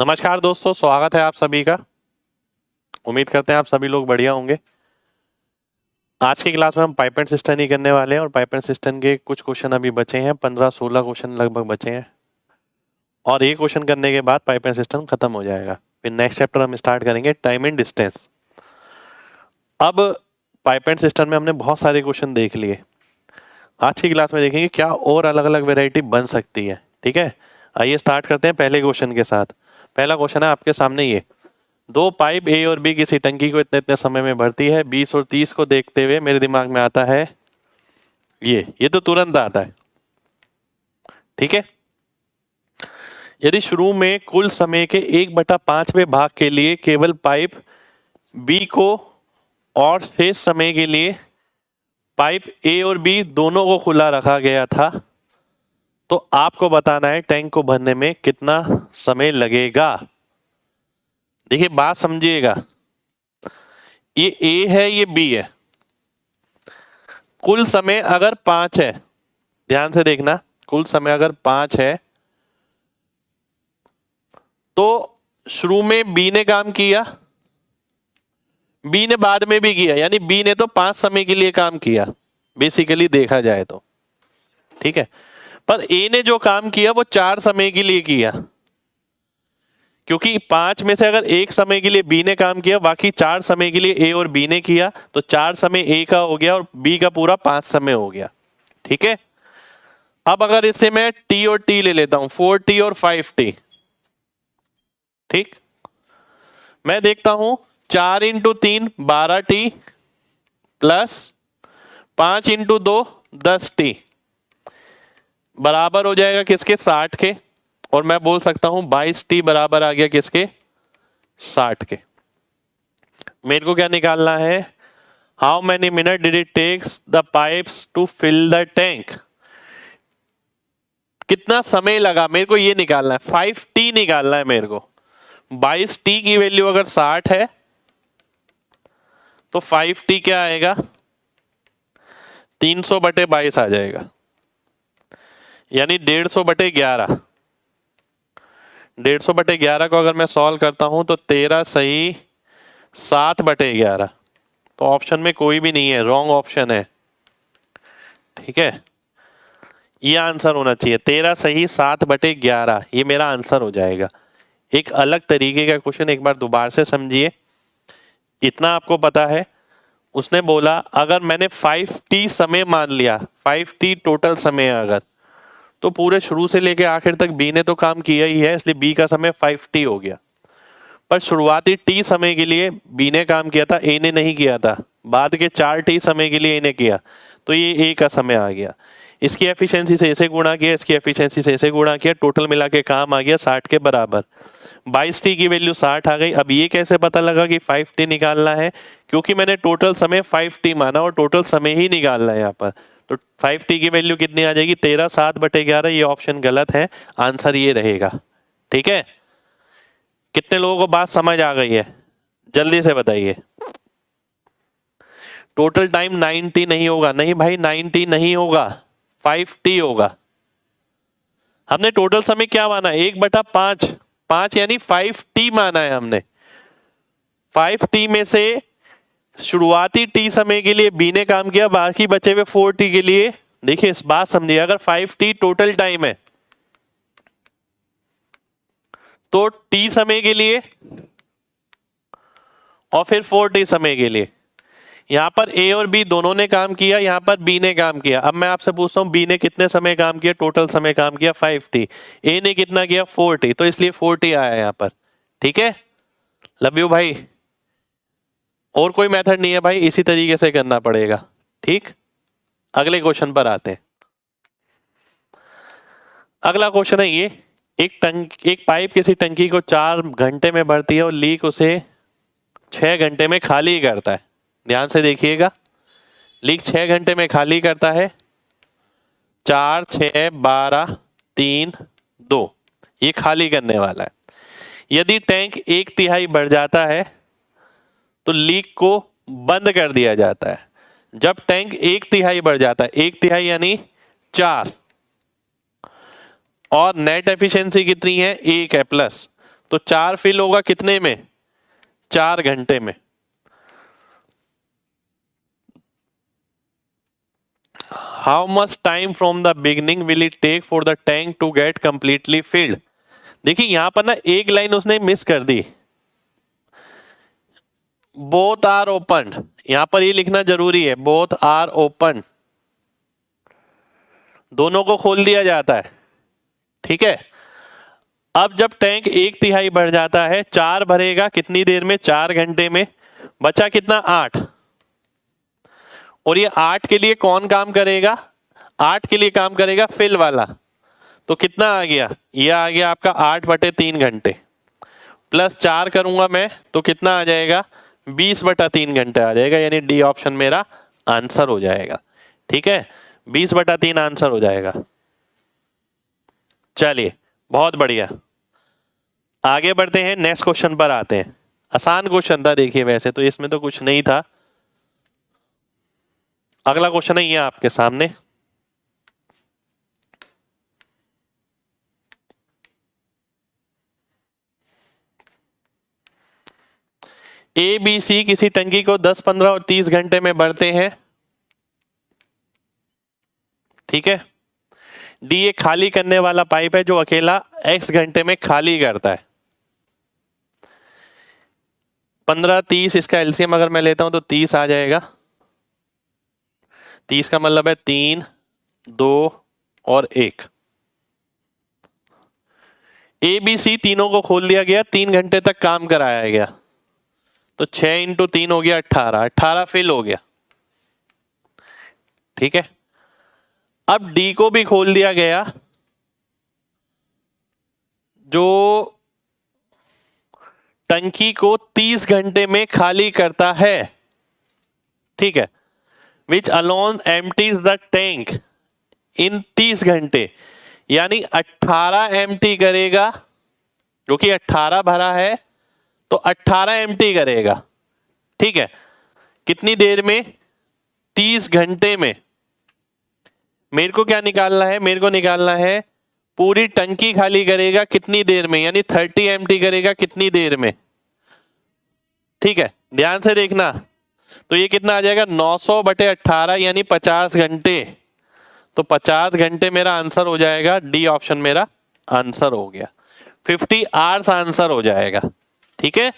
नमस्कार दोस्तों, स्वागत है आप सभी का। उम्मीद करते हैं आप सभी लोग बढ़िया होंगे। आज की क्लास में हम पाइप एंड सिस्टम ही करने वाले हैं और पाइप एंड सिस्टम के कुछ क्वेश्चन अभी बचे हैं, 15-16 क्वेश्चन लगभग बचे हैं और एक क्वेश्चन करने के बाद पाइप एंड सिस्टम खत्म हो जाएगा। फिर नेक्स्ट चैप्टर हम स्टार्ट करेंगे टाइम एंड डिस्टेंस। अब पाइप एंड सिस्टम में हमने बहुत सारे क्वेश्चन देख लिए। आज की क्लास में देखेंगे क्या और अलग अलग वेराइटी बन सकती है। ठीक है, आइए स्टार्ट करते हैं पहले क्वेश्चन के साथ। पहला क्वेश्चन है आपके सामने, ये दो पाइप ए और बी किसी टंकी को इतने इतने समय में भरती है। 20 और 30 को देखते हुए मेरे दिमाग में आता है ये तो तुरंत आता है। ठीक है, यदि शुरू में कुल समय के 1/5वें भाग के लिए केवल पाइप बी को और शेष समय के लिए पाइप ए और बी दोनों को खुला रखा गया था, तो आपको बताना है टैंक को भरने में कितना समय लगेगा। देखिए बात समझिएगा, ये ए है ये बी है। कुल समय अगर 5 है, ध्यान से देखना, कुल समय अगर 5 है तो शुरू में बी ने काम किया, बी ने बाद में भी किया, यानी बी ने तो 5 समय के लिए काम किया बेसिकली देखा जाए तो। ठीक है, पर ए ने जो काम किया वो 4 समय के लिए किया, क्योंकि 5 में से अगर एक समय के लिए बी ने काम किया, बाकी 4 समय के लिए ए और बी ने किया, तो 4 समय ए का हो गया और बी का पूरा 5 समय हो गया। ठीक है, अब अगर इससे मैं टी और टी ले लेता हूं, 4t और 5t। ठीक, मैं देखता हूं 4 × 3 12t प्लस 5 × 2 10t बराबर हो जाएगा किसके, 60 के। और मैं बोल सकता हूं 22t बराबर आ गया किसके, 60 के। मेरे को क्या निकालना है, how many minute did it takes the pipes to fill the tank. कितना समय लगा मेरे को ये निकालना है, 5t निकालना है मेरे को। 22t की वैल्यू अगर 60 है तो 5t क्या आएगा, 300/22 आ जाएगा, यानी 150/11। 150/11 को अगर मैं सॉल्व करता हूं तो 13 सही 7/11, तो ऑप्शन में कोई भी नहीं है, रॉन्ग ऑप्शन है। ठीक है, ये आंसर होना चाहिए 13 सही 7/11, ये मेरा आंसर हो जाएगा। एक अलग तरीके का क्वेश्चन एक बार दोबारा से समझिए। इतना आपको पता है, उसने बोला अगर मैंने 5t समय मान लिया, 5t टोटल समय है अगर, तो पूरे शुरू से लेके आखिर तक बी ने तो काम किया ही है, इसलिए बी का समय 5t हो गया। पर शुरुआती t समय के लिए बी ने काम किया था, ए ने नहीं किया था। बाद के 4t समय के लिए ए ने किया, तो ये ए का समय आ गया। इसकी एफिशिएंसी से इसे गुणा किया, इसकी एफिशिएंसी से इसे गुणा किया, टोटल मिला के काम आ गया 60 के बराबर। 22t की वैल्यू 60 आ गई। अब ये कैसे पता लगा कि 5t निकालना है, क्योंकि मैंने टोटल समय 5t माना और टोटल समय ही निकालना है यहाँ पर। तो 5t की वैल्यू कितनी आ जाएगी, 13 7/11। ये ऑप्शन गलत है, आंसर ये रहेगा। ठीक है, कितने लोगों को बात समझ आ गई है, जल्दी से बताइए। टोटल टाइम 90 नहीं होगा, नहीं भाई 90 नहीं होगा, 5t होगा। हमने टोटल समय क्या माना, 1/5, 5 यानी 5t माना है हमने। 5t में से शुरुआती t समय के लिए b ने काम किया, बाकी बचे हुए 4t के लिए। देखिए इस बात समझिए, अगर 5t टोटल टाइम है तो t समय के लिए और फिर 4t समय के लिए। यहां पर a और b दोनों ने काम किया, यहां पर b ने काम किया। अब मैं आपसे पूछता हूं b ने कितने समय काम किया, टोटल समय काम किया 5t, a ने कितना किया 4t, तो इसलिए 4t आया यहां पर। ठीक है, लव यू भाई। और कोई मेथड नहीं है भाई, इसी तरीके से करना पड़ेगा। ठीक, अगले क्वेश्चन पर आते हैं। अगला क्वेश्चन है ये, एक पाइप किसी टंकी को 4 घंटे में भरती है और लीक उसे 6 घंटे में खाली करता है। ध्यान से देखिएगा, लीक 6 घंटे में खाली करता है, 4 6 12 3 2, ये खाली करने वाला है। यदि टैंक 1/3 भर जाता है तो लीक को बंद कर दिया जाता है। जब टैंक 1/3 भर जाता है, 1/3 यानी 4, और नेट एफिशिएंसी कितनी है, 1 है प्लस, तो 4 फिल होगा कितने में? 4 घंटे में। How much time from the beginning will it take for the tank to get completely filled? देखिए यहां पर ना एक लाइन उसने मिस कर दी, बोथ आर ओपन। यहां पर ये लिखना जरूरी है, बोथ आर ओपन, दोनों को खोल दिया जाता है। ठीक है, अब जब टैंक 1/3 भर जाता है, 4 भरेगा कितनी देर में? 4 घंटे में। बचा कितना? 8। और ये 8 के लिए कौन काम करेगा? 8 के लिए काम करेगा फिल वाला। तो कितना आ गया? ये आ गया आपका 8/3 घंटे, प्लस 4 करूंगा मैं तो कितना आ जाएगा? 20/3 घंटे आ जाएगा, यानी डी ऑप्शन मेरा आंसर हो जाएगा। ठीक है, 20/3 आंसर हो जाएगा। चलिए बहुत बढ़िया, आगे बढ़ते हैं, नेक्स्ट क्वेश्चन पर आते हैं। आसान क्वेश्चन था देखिए, वैसे तो इसमें तो कुछ नहीं था। अगला क्वेश्चन है ये आपके सामने। ए बी सी किसी टंकी को 10, 15 और 30 घंटे में भरते हैं। ठीक है, डी एक खाली करने वाला पाइप है जो अकेला x घंटे में खाली करता है। 15, 30, इसका एलसीएम अगर मैं लेता हूं तो 30 आ जाएगा। 30 का मतलब है 3, 2 और 1। ए बी सी तीनों को खोल दिया गया, 3 घंटे तक काम कराया गया, तो 6 × 3 हो गया 18, 18 फिल हो गया। ठीक है, अब डी को भी खोल दिया गया जो टंकी को 30 घंटे में खाली करता है। ठीक है, which alone empties the tank in 30 घंटे, यानी 18 एम्प्टी करेगा, जो कि 18 भरा है तो 18 एम्प्टी करेगा। ठीक है, कितनी देर में? 30 घंटे में। मेरे को क्या निकालना है? मेरे को निकालना है पूरी टंकी खाली करेगा कितनी देर में, यानी 30 एम्प्टी करेगा कितनी देर में। ठीक है, ध्यान से देखना, तो ये कितना आ जाएगा? 900/18 यानी 50 घंटे। तो 50 घंटे मेरा आंसर हो जाएगा, डी ऑप्शन मेरा आंसर हो गया। 50 आवर्स आंसर हो जाएगा। ठीक है,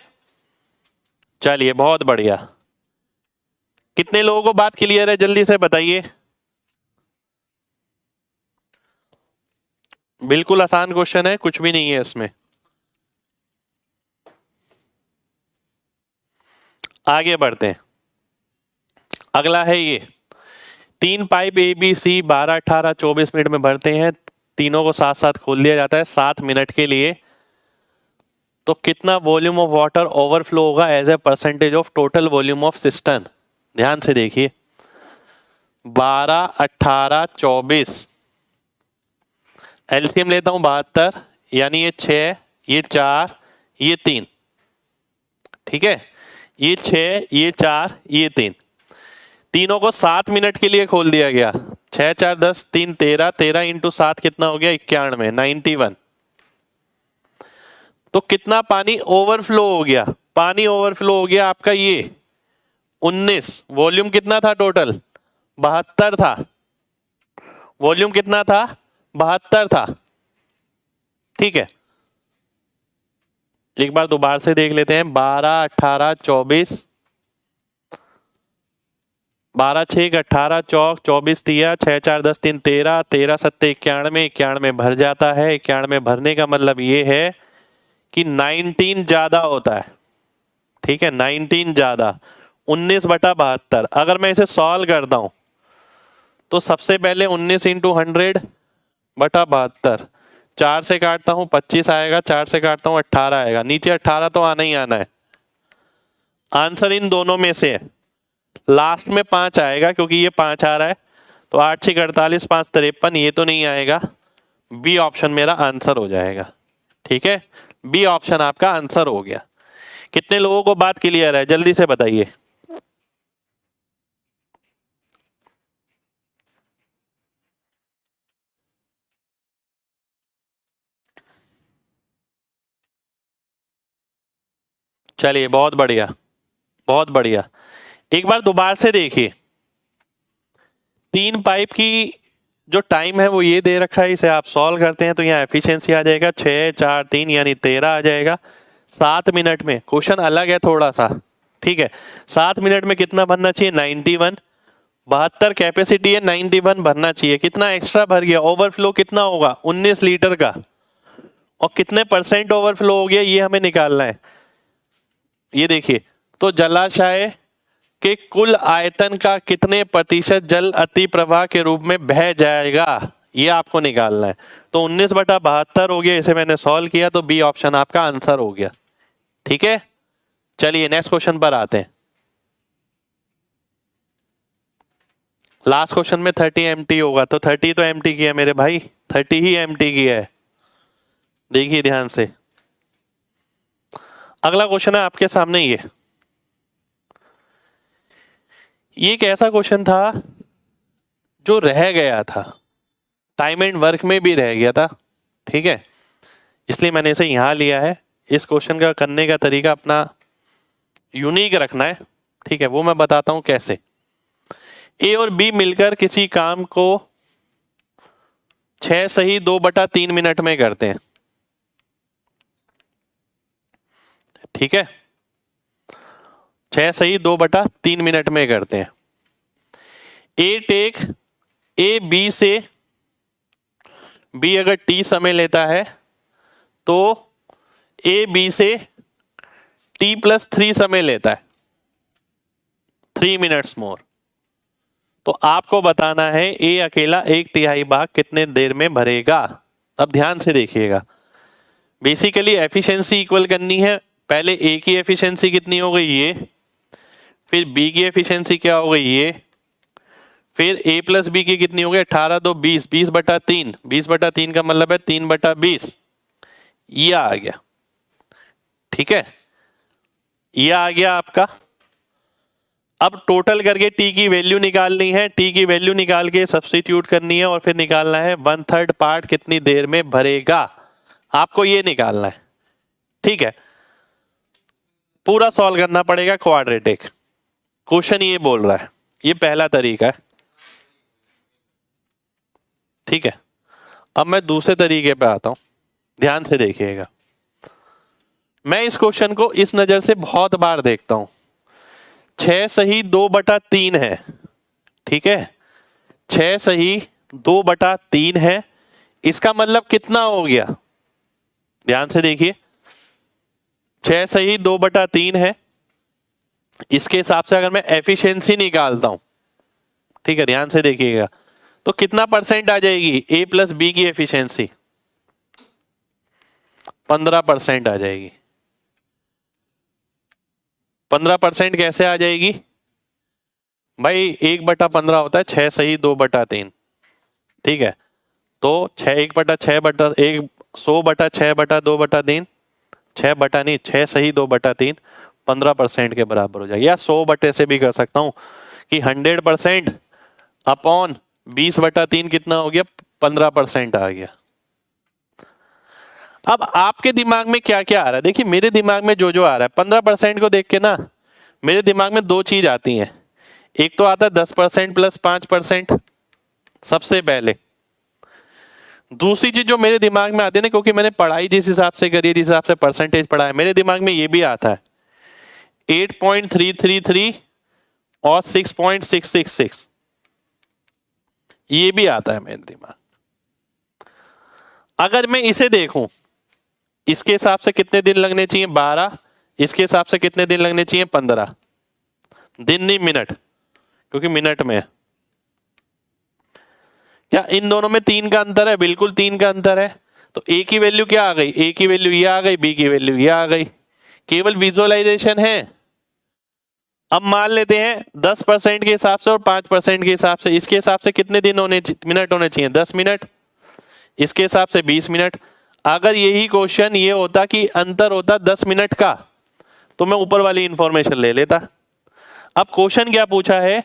चलिए बहुत बढ़िया। कितने लोगों को बात क्लियर है, जल्दी से बताइए। बिल्कुल आसान क्वेश्चन है, कुछ भी नहीं है इसमें। आगे बढ़ते हैं, अगला है ये। 3 pipe A B C 12, 18, 24 minute में भरते हैं। तीनों को साथ साथ खोल दिया जाता है 7 मिनट के लिए। तो कितना वॉल्यूम ऑफ वाटर ओवरफ्लो होगा as a percentage of total volume of system? ध्यान से देखिए, 12, 18, 24, एलसीएम लेता हूं 72, यानी ये 6, ये 4, ये 3। ठीक है, ये 6, ये 4, ये 3, तीनों को 7 मिनट के लिए खोल दिया गया। 6, 4, 10, 3, 13, 13 इंटू 7 कितना हो गया? 91, 91। तो कितना पानी ओवरफ्लो हो गया? पानी ओवरफ्लो हो गया आपका ये 19। वॉल्यूम कितना था टोटल? 72 था। वॉल्यूम कितना था? 72 था। ठीक है, एक बार दोबारा से देख लेते हैं। 12, 18, 24, 12, 6, 18, चौक 24 दिया, 6, 4, 10, 3, 13, 13, 7, 91, 91 भर जाता है। 91 भरने का मतलब ये है कि 19 ज्यादा होता है। ठीक है, 19 ज्यादा, 19/72। अगर मैं इसे सॉल्व करता हूं तो सबसे पहले 19 × 100/72, 4 से काटता हूं 25 आएगा, 4 से काटता हूं 18 आएगा, नीचे 18 तो आना ही आना है। आंसर इन दोनों में से है, लास्ट में 5 आएगा क्योंकि ये 5 आ रहा है। तो 8, 6, 48, 5, 53, ये तो नहीं आएगा। बी ऑप्शन मेरा आंसर हो जाएगा। ठीक है, बी ऑप्शन आपका आंसर हो गया। कितने लोगों को बात क्लियर है, जल्दी से बताइए। चलिए बहुत बढ़िया, बहुत बढ़िया। एक बार दोबारा से देखिए, 3 पाइप की जो टाइम है वो ये दे रखा है, इसे आप सॉल्व करते हैं तो यहाँ एफिशिएंसी आ जाएगा 6 4 3 यानी 13 आ जाएगा 7 मिनट में। क्वेश्चन अलग है थोड़ा सा, ठीक है। 7 मिनट में कितना भरना चाहिए? 91। 72 कैपेसिटी है, 91 भरना चाहिए। कितना एक्स्ट्रा भर गया? ओवरफ्लो कितना होगा? 19 लीटर का। और कितने % ओवरफ्लो हो गया ये हमें निकालना है। ये देखिए, तो जलाशय के कुल आयतन का कितने % जल अति प्रवाह के रूप में बह जाएगा, ये आपको निकालना है। तो 19/72 हो गया, इसे मैंने सॉल्व किया तो बी ऑप्शन आपका आंसर हो गया। ठीक है, चलिए नेक्स्ट क्वेश्चन पर आते हैं। लास्ट क्वेश्चन में 30 एमटी होगा, तो 30 तो एमटी किया मेरे भाई, 30 ही एमटी किया है। देखिए ध्यान से, अगला क्वेश्चन है आपके सामने। ये एक ऐसा क्वेश्चन था जो रह गया था, टाइम एंड वर्क में भी रह गया था, ठीक है, इसलिए मैंने इसे यहां लिया है। इस क्वेश्चन का करने का तरीका अपना यूनिक रखना है, ठीक है, वो मैं बताता हूं कैसे। ए और बी मिलकर किसी काम को 6 सही 2/3 मिनट में करते हैं, ठीक है, 6 सही 2/3 मिनट में करते हैं। ए टेक ए बी से, बी अगर टी समय लेता है तो ए बी से t+3 समय लेता है, 3 मिनट्स मोर। तो आपको बताना है ए अकेला 1/3 भाग कितने देर में भरेगा। अब ध्यान से देखिएगा, बेसिकली एफिशिएंसी इक्वल करनी है। पहले ए की एफिशिएंसी कितनी हो गई ये, फिर बी की एफिशिएंसी क्या हो गई ये, फिर a प्लस बी की कितनी हो गई 18 2 20, 20/3, 20/3 का मतलब है 3/20, ये आ गया, ठीक है, ये आ गया आपका। अब टोटल करके t की वैल्यू निकालनी है, t की वैल्यू निकाल के सब्स्टिट्यूट करनी है और फिर निकालना है 1/3 पार्ट कितनी देर में भरेगा, आपको ये निकालना है, ठीक है। पूरा सॉल्व करना पड़ेगा क्वाड्रेटिक, क्वेश्चन ये बोल रहा है, ये पहला तरीका है, ठीक है। अब मैं दूसरे तरीके पे आता हूं, ध्यान से देखिएगा। मैं इस क्वेश्चन को इस नजर से बहुत बार देखता हूं। 6 सही 2/3 है, ठीक है, 6 सही 2/3 है, इसका मतलब कितना हो गया, ध्यान से देखिए, 6 सही 2/3 है, इसके हिसाब से अगर मैं एफिशिएंसी निकालता हूं, ठीक है, ध्यान से देखिएगा, तो कितना % आ जाएगी ए प्लस बी की एफिशिएंसी, 15% आ जाएगी। 15% कैसे आ जाएगी भाई, 1/15 होता है 6 सही 2/3, ठीक है, तो 100/6/2/3, 6 सही 2/3, 15% के बराबर हो जाएगा। या 100 से भी कर सकता हूं कि 100% अपॉन 20/3 कितना हो गया, 15% आ गया। अब आपके दिमाग में क्या क्या आ रहा है, देखिए मेरे दिमाग में जो जो आ रहा है, 15% को देख के ना मेरे दिमाग में 2 चीज आती हैं। एक तो आता है 10% प्लस 5% सबसे पहले। दूसरी चीज जो मेरे दिमाग में आती है ना, क्योंकि मैंने पढ़ाई जिस हिसाब से करी है, जिस हिसाब से परसेंटेज पढ़ा है, मेरे दिमाग में ये भी आता है 8.333 और 6.666, ये भी आता है मेरे दिमाग। अगर मैं इसे देखूं, इसके हिसाब से कितने दिन लगने चाहिए 12, इसके हिसाब से कितने दिन लगने चाहिए 15 दिन, नहीं मिनट, क्योंकि मिनट में है। क्या इन दोनों में 3 का अंतर है? बिल्कुल 3 का अंतर है। तो ए की वैल्यू क्या आ गई, ए की वैल्यू ये आ गई, बी की वैल्यू ये आ गई, केवल विजुअलाइजेशन है। अब मान लेते हैं 10% के हिसाब से और 5% के हिसाब से, इसके हिसाब से कितने दिन मिनट होने चाहिए 10 मिनट, इसके हिसाब से 20 मिनट। अगर यही क्वेश्चन ये होता कि अंतर होता 10 मिनट का, तो मैं ऊपर वाली इंफॉर्मेशन ले लेता। अब क्वेश्चन क्या पूछा है,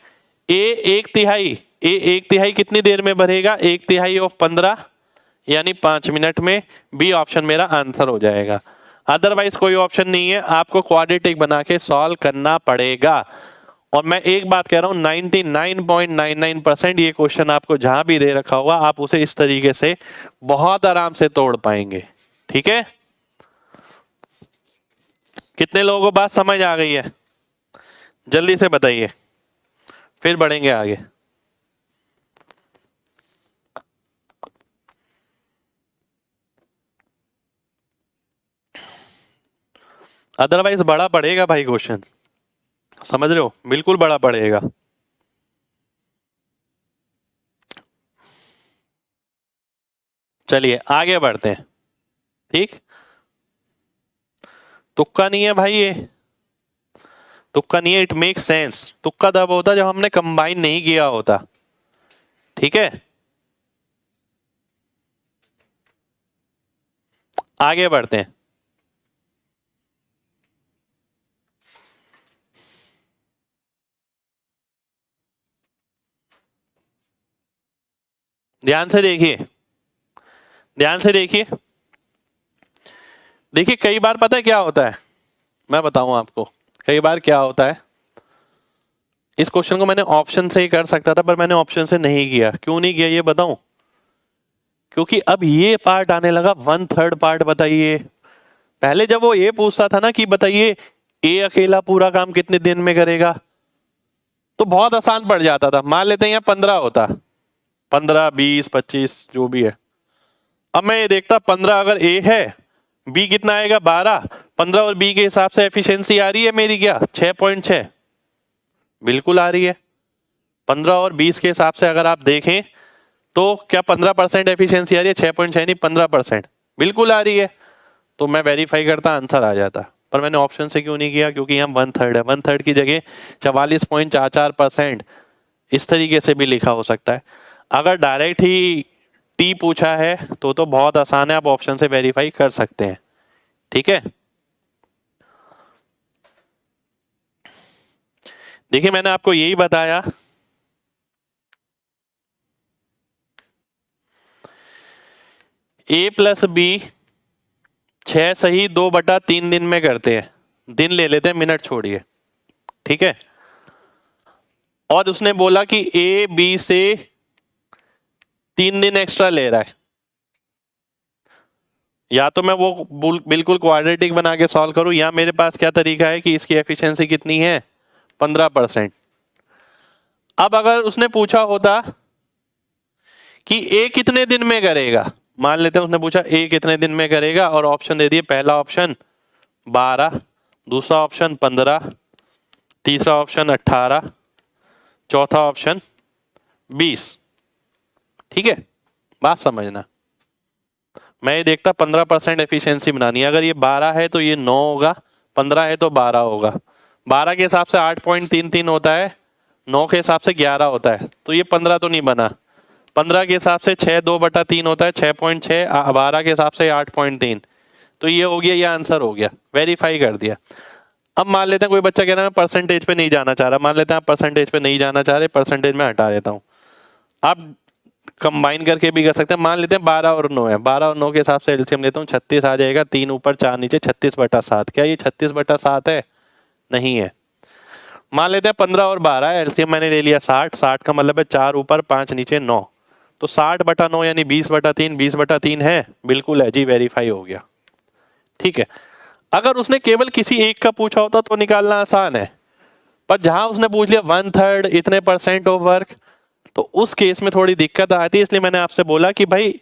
ए 1/3 कितनी देर में भरेगा, 1/3 ऑफ 15 यानी 5 मिनट में, बी ऑप्शन मेरा आंसर हो जाएगा। अदरवाइज कोई ऑप्शन नहीं है, आपको क्वाड्रेटिक बना के सॉल्व करना पड़ेगा। और मैं एक बात कह रहा हूं, 99.99% ये क्वेश्चन आपको जहां भी दे रखा होगा आप उसे इस तरीके से बहुत आराम से तोड़ पाएंगे। ठीक है, कितने लोगों को बात समझ आ गई है? जल्दी से बताइए, फिर बढ़ेंगे आगे। अदरवाइज बड़ा पड़ेगा भाई क्वेश्चन, समझ रहे हो, बिल्कुल बड़ा पड़ेगा। चलिए आगे बढ़ते हैं। ठीक, तुक्का नहीं है भाई, ये तुक्का नहीं है, इट मेक सेंस। तुक्का तब होता जब हमने कंबाइन नहीं किया होता। ठीक है, आगे बढ़ते हैं। ध्यान से देखिए, ध्यान से देखिए। देखिए कई बार पता है क्या होता है, मैं बताऊं आपको कई बार क्या होता है। इस क्वेश्चन को मैंने ऑप्शन से ही कर सकता था, पर मैंने ऑप्शन से नहीं किया। क्यों नहीं किया ये बताऊं? क्योंकि अब ये पार्ट आने लगा, 1/3 पार्ट। बताइए, पहले जब वो ये पूछता था ना कि बताइए ए अकेला पूरा काम कितने दिन में करेगा, तो बहुत आसान पड़ जाता था। मान लेते हैं यहाँ 15 होता, 15, 20, 25 जो भी है। अब मैं ये देखता 15 अगर ए है, बी कितना आएगा 12, 15 और बी के हिसाब से एफिशिएंसी आ रही है मेरी क्या 6.6? बिल्कुल आ रही है। 15 और 20 के हिसाब से अगर आप देखें तो क्या 15% एफिशिएंसी आ रही है? 6.6 नहीं 15%, बिल्कुल आ रही है। तो मैं वेरीफाई करता, आंसर आ जाता। पर मैंने ऑप्शन से क्यों नहीं किया? क्योंकि यहाँ 1/3 है, 1/3 की जगह 44.44% इस तरीके से भी लिखा हो सकता है। अगर डायरेक्ट ही टी पूछा है तो बहुत आसान है, आप ऑप्शन से वेरीफाई कर सकते हैं। ठीक है, देखिए मैंने आपको यही बताया, ए प्लस बी 6 सही 2/3 दिन में करते हैं। दिन ले लेते हैं, मिनट छोड़िए। ठीक है, और उसने बोला कि ए बी से 3 दिन एक्स्ट्रा ले रहा है। या तो मैं वो बिल्कुल क्वाड्रेटिक बना के सॉल्व करूं, या मेरे पास क्या तरीका है कि इसकी एफिशिएंसी कितनी है 15%। अब अगर उसने पूछा होता कि ए कितने दिन में करेगा, मान लेते हैं उसने पूछा ए कितने दिन में करेगा और ऑप्शन दे दिए, पहला ऑप्शन 12, दूसरा ऑप्शन 15, तीसरा ऑप्शन 18, चौथा ऑप्शन 20। ठीक है, बात समझना। मैं ये देखता 15% एफिशिएंसी बनानी है। अगर ये 12 है तो ये 9 होगा, 15 है तो 12 होगा, 12 के हिसाब से 8.33 होता है, 9 के हिसाब से 11 होता है, तो ये 15 तो नहीं बना। 15 के हिसाब से 6 2/3 होता है, 6.6, 12 के हिसाब से 8.3, तो ये हो गया, ये आंसर हो गया, वेरीफाई कर दिया। अब मान लेते हैं कोई बच्चा कह रहा है मैं परसेंटेज पे नहीं जाना चाह रहा, मान लेते हैं आप परसेंटेज पे नहीं जाना चाह रहे, परसेंटेज में हटा देता हूँ। आप कंबाइन करके भी कर सकते हैं। मान लेते हैं 12 और 9 है, 12 और 9 के हिसाब से एलसीएम लेता हूँ, 36 आ जाएगा, 3 ऊपर 4 नीचे, 36/7। क्या ये 36/7 है? नहीं है। मान लेते हैं 15 और 12 है, एलसीएम मैंने ले लिया 60, 60 का मतलब है 4 ऊपर 5 नीचे 9, तो 60/9 यानी 20/3, 20/3 है, बिल्कुल है जी, वेरीफाई हो गया। ठीक है, अगर उसने केवल किसी एक का पूछा होता तो निकालना आसान है, पर जहां उसने पूछ लिया 1/3 इतने % ऑफ वर्क, तो उस केस में थोड़ी दिक्कत आती है। इसलिए मैंने आपसे बोला कि भाई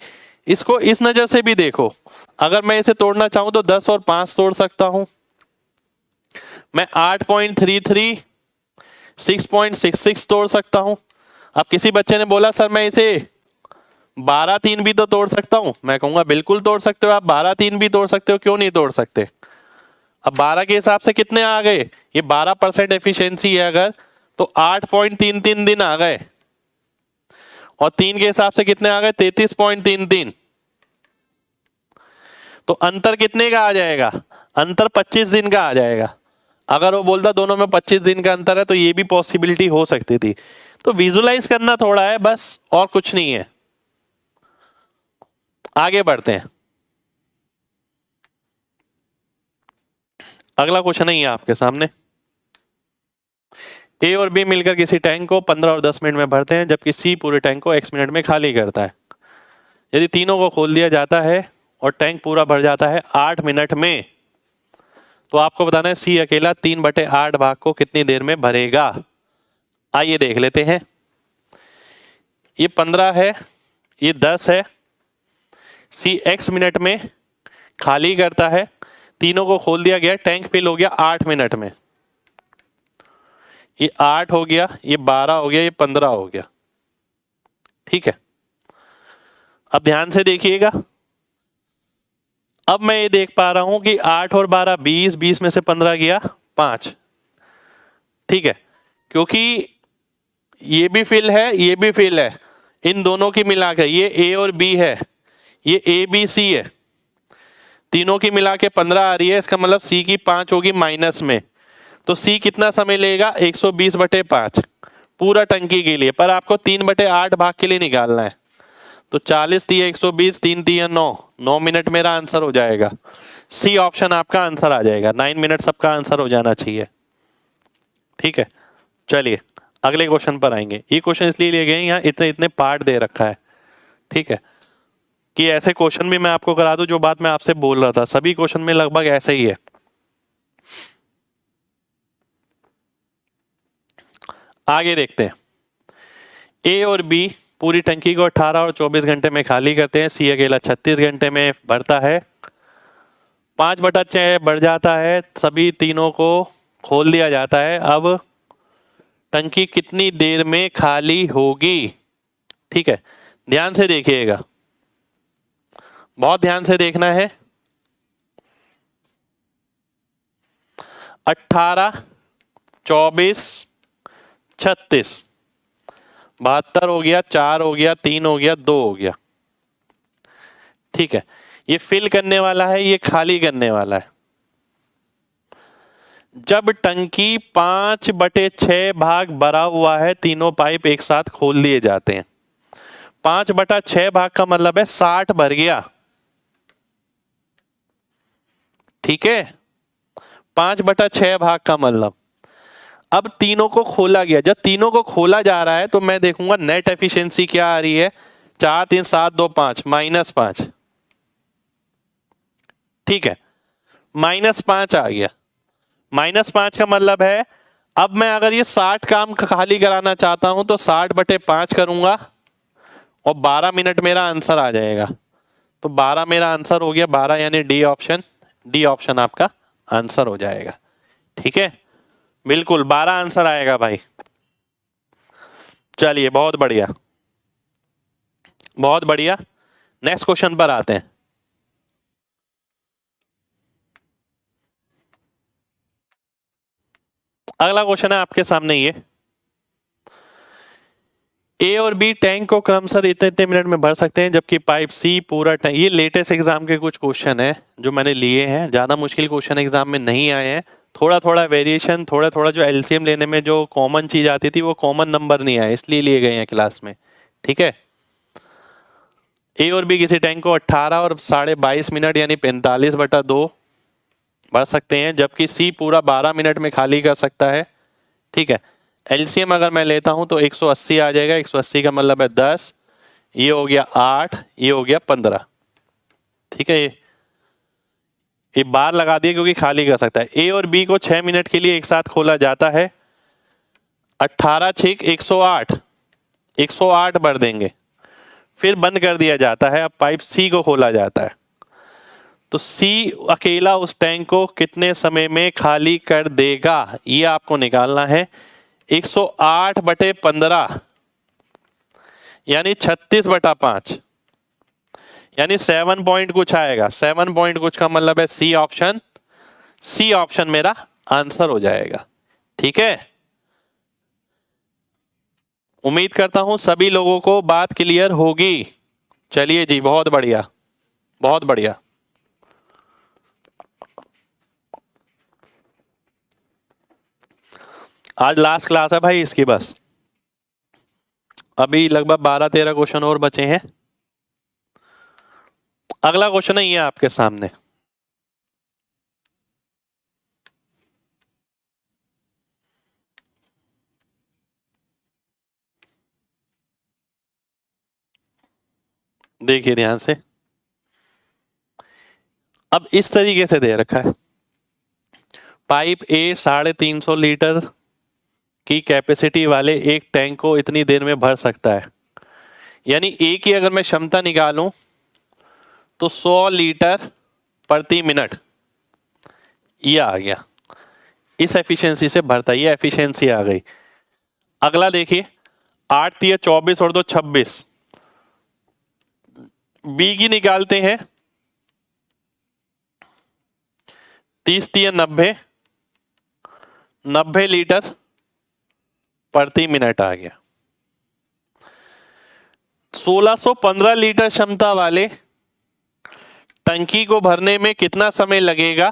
इसको इस नजर से भी देखो। अगर मैं इसे तोड़ना चाहूं तो 10 और 5 तोड़ सकता हूं, मैं 8.33, 6.66 तोड़ सकता हूं। अब किसी बच्चे ने बोला सर मैं इसे 12/3 भी तो तोड़ सकता हूं, मैं कहूंगा बिल्कुल तोड़ सकते हो आप, 12/3 भी तोड़ सकते हो, क्यों नहीं तोड़ सकते। अब 12 के हिसाब से कितने आ गए, ये 12% एफिशिएंसी है अगर, तो 8.33 दिन आ गए, और 3 के हिसाब से कितने आ गए 33.33, तो अंतर कितने का आ जाएगा, अंतर 25 दिन का आ जाएगा। अगर वो बोलता दोनों में 25 दिन का अंतर है तो ये भी पॉसिबिलिटी हो सकती थी। तो विजुलाइज करना थोड़ा है बस, और कुछ नहीं है। आगे बढ़ते हैं। अगला क्वेश्चन है ये आपके सामने। ए और बी मिलकर किसी टैंक को 15 और 10 मिनट में भरते हैं, जबकि सी पूरे टैंक को x मिनट में खाली करता है। यदि तीनों को खोल दिया जाता है और टैंक पूरा भर जाता है 8 मिनट में, तो आपको बताना है सी अकेला 3/8 भाग को कितनी देर में भरेगा। आइए देख लेते हैं। ये 15 है, ये 10 है, सी x मिनट में खाली करता है, तीनों को खोल दिया गया, टैंक फिल हो गया 8 मिनट में। ये 8 हो गया, ये 12 हो गया, ये 15 हो गया। ठीक है, अब ध्यान से देखिएगा। अब मैं ये देख पा रहा हूं कि 8 और 12 20, 20 में से 15 गया 5। ठीक है, क्योंकि ये भी फिल है, ये भी फिल है, इन दोनों की मिलाकर ये ए और बी है, ये ए बी सी है, तीनों की मिला के 15 आ रही है। इसका मतलब सी की 5 होगी माइनस में, तो सी कितना समय लेगा 120/5 पूरा टंकी के लिए, पर आपको 3/8 भाग के लिए निकालना है। तो 40 दिया 120, 3 दिया 9, 9 मिनट मेरा आंसर हो जाएगा। सी ऑप्शन आपका आंसर आ जाएगा। 9 मिनट सबका आंसर हो जाना चाहिए। ठीक है, चलिए अगले क्वेश्चन पर आएंगे। ये क्वेश्चन इसलिए लिए गए यहाँ इतने इतने पार्ट दे रखा है, ठीक है, कि ऐसे क्वेश्चन भी मैं आपको करा दूं जो बात मैं आपसे बोल रहा था, सभी क्वेश्चन में लगभग ऐसे ही है। आगे देखते हैं। ए और बी पूरी टंकी को 18 और 24 घंटे में खाली करते हैं, सी अकेला 36 घंटे में भरता है। 5/6 बढ़ जाता है, सभी तीनों को खोल दिया जाता है। अब टंकी कितनी देर में खाली होगी? ठीक है, ध्यान से देखिएगा, बहुत ध्यान से देखना है। 18, 24, 36, 72 हो गया, 4 हो गया, 3 हो गया, 2 हो गया। ठीक है, ये फिल करने वाला है, ये खाली करने वाला है। जब टंकी 5/6 भाग भरा हुआ है, तीनों पाइप एक साथ खोल दिए जाते हैं। 5/6 भाग का मतलब है 60 भर गया। ठीक है, 5/6 भाग का मतलब अब तीनों को खोला गया। जब तीनों को खोला जा रहा है तो मैं देखूंगा नेट एफिशिएंसी क्या आ रही है। 4 3 7 2 5 -5। ठीक है, -5 आ गया। -5 का मतलब है अब मैं अगर ये 60 काम खाली कराना चाहता हूं तो 60/5 करूंगा और 12 मिनट मेरा आंसर आ जाएगा। तो 12 मेरा आंसर हो गया, 12 यानी डी ऑप्शन। डी ऑप्शन आपका आंसर हो जाएगा। ठीक है, बिल्कुल 12 आंसर आएगा भाई। चलिए बहुत बढ़िया, बहुत बढ़िया। नेक्स्ट क्वेश्चन पर आते हैं। अगला क्वेश्चन है आपके सामने ये। ए और बी टैंक को क्रमशः इतने इतने मिनट में भर सकते हैं, जबकि पाइप सी पूरा टैंक। ये लेटेस्ट एग्जाम के कुछ क्वेश्चन है जो मैंने लिए हैं, ज्यादा मुश्किल क्वेश्चन एग्जाम में नहीं आए हैं। थोड़ा थोड़ा वेरिएशन, थोड़ा थोड़ा जो एलसीएम लेने में जो कॉमन चीज आती थी वो कॉमन नंबर नहीं आए, इसलिए लिए गए हैं क्लास में। ठीक है, ए और बी किसी टैंक को 18 और 22.5 मिनट यानी 45/2 भर सकते हैं, जबकि सी पूरा 12 मिनट में खाली कर सकता है। ठीक है, एलसीएम अगर मैं लेता हूं तो 180 आ जाएगा। 180 का मतलब है 10, ये हो गया 8, ये हो गया 15। ठीक है, ये बार लगा दिया क्योंकि खाली कर सकता है। ए और बी को 6 मिनट के लिए एक साथ खोला जाता है। 18 6 108, 108 भर देंगे, फिर बंद कर दिया जाता है। अब पाइप सी को खोला जाता है, तो सी अकेला उस टैंक को कितने समय में खाली कर देगा, ये आपको निकालना है। 108/15 यानी 36/5 यानी 7 पॉइंट कुछ आएगा। 7 पॉइंट कुछ का मतलब है सी ऑप्शन। सी ऑप्शन मेरा आंसर हो जाएगा। ठीक है, उम्मीद करता हूं सभी लोगों को बात क्लियर होगी। चलिए जी, बहुत बढ़िया, बहुत बढ़िया। आज लास्ट क्लास है भाई इसकी, बस अभी लगभग 12-13 क्वेश्चन और बचे हैं। अगला क्वेश्चन है ये आपके सामने। देखिए ध्यान से, अब इस तरीके से दे रखा है, पाइप ए 350 लीटर की कैपेसिटी वाले एक टैंक को इतनी देर में भर सकता है। यानी ए की अगर मैं क्षमता निकालूं तो 100 लीटर प्रति मिनट, ये आ गया, इस एफिशिएंसी से भरता है, ये एफिशिएंसी आ गई। अगला देखिए, 8 तिया 24 और 2 26, बी की निकालते हैं, 30 तिया 90, 90 लीटर प्रति मिनट आ गया। 1615 लीटर क्षमता वाले टंकी को भरने में कितना समय लगेगा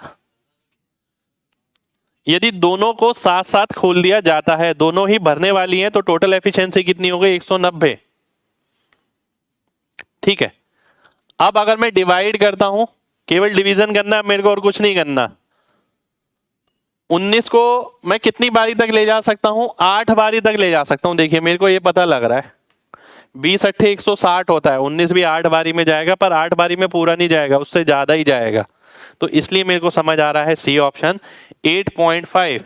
यदि दोनों को साथ साथ खोल दिया जाता है? दोनों ही भरने वाली हैं तो टोटल एफिशिएंसी कितनी हो गई? 190। ठीक है, अब अगर मैं डिवाइड करता हूं, केवल डिवीजन करना है मेरे को और कुछ नहीं करना। 19 को मैं कितनी बारी तक ले जा सकता हूं? 8 बारी तक ले जा सकता हूं। देखिए मेरे को ये पता लग रहा है 20 अट्ठे 160 होता है, 19 भी 8 बारी में जाएगा, पर 8 बारी में पूरा नहीं जाएगा, उससे ज्यादा ही जाएगा। तो इसलिए मेरे को समझ आ रहा है सी ऑप्शन 8.5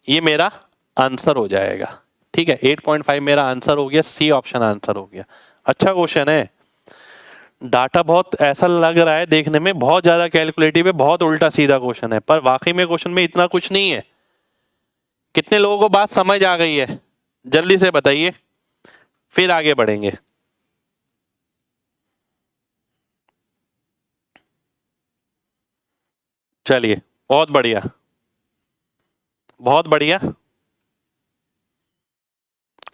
ये मेरा आंसर हो जाएगा। ठीक है, 8.5 मेरा आंसर हो गया, सी ऑप्शन आंसर हो गया। अच्छा क्वेश्चन है, डाटा बहुत ऐसा लग रहा है देखने में बहुत ज्यादा कैलकुलेटिव है, बहुत उल्टा सीधा क्वेश्चन है, पर वाकई में क्वेश्चन में इतना कुछ नहीं है। कितने लोगों को बात समझ आ गई है? जल्दी से बताइए, फिर आगे बढ़ेंगे। चलिए, बहुत बढ़िया, बहुत बढ़िया।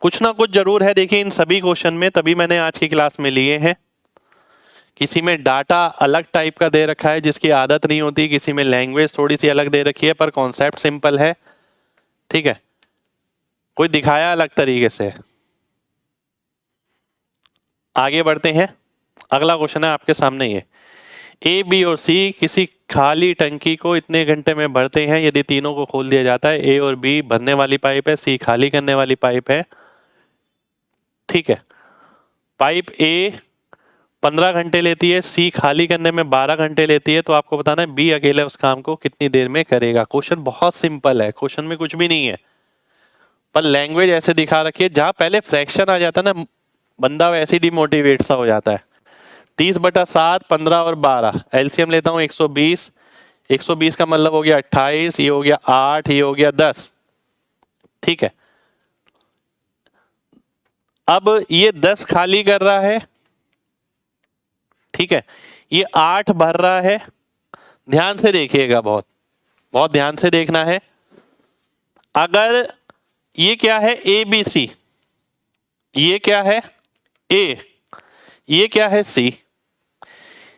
कुछ ना कुछ जरूर है देखिए इन सभी क्वेश्चन में, तभी मैंने आज की क्लास में लिए हैं। किसी में डाटा अलग टाइप का दे रखा है जिसकी आदत नहीं होती, किसी में लैंग्वेज थोड़ी सी अलग दे रखी है, पर कॉन्सेप्ट सिंपल है। ठीक है, कोई दिखाया अलग तरीके से। आगे बढ़ते हैं, अगला क्वेश्चन है आपके सामने ये, ए बी और सी किसी खाली टंकी को इतने घंटे में भरते हैं यदि तीनों को खोल दिया जाता है। ए और बी भरने वाली पाइप है, सी खाली करने वाली पाइप है। ठीक है, पाइप ए 15 घंटे लेती है, सी खाली करने में 12 घंटे लेती है, तो आपको बताना है बी अकेले उस काम को कितनी देर में करेगा। क्वेश्चन बहुत सिंपल है, क्वेश्चन में कुछ भी नहीं है, पर लैंग्वेज ऐसे दिखा रखी है जहां पहले फ्रैक्शन आ जाता है ना, बंदा वैसे डिमोटिवेट सा हो जाता है। 30/7, 15 और 12, एलसीएम लेता हूं 120, 120 का मतलब हो गया 28, ये हो गया 8, ये हो गया 10। ठीक है, अब ये 10 खाली कर रहा है, ठीक है, ये 8 भर रहा है। ध्यान से देखिएगा, बहुत बहुत ध्यान से देखना है। अगर ये क्या है ए बी सी, ये क्या है ए, ये क्या है सी,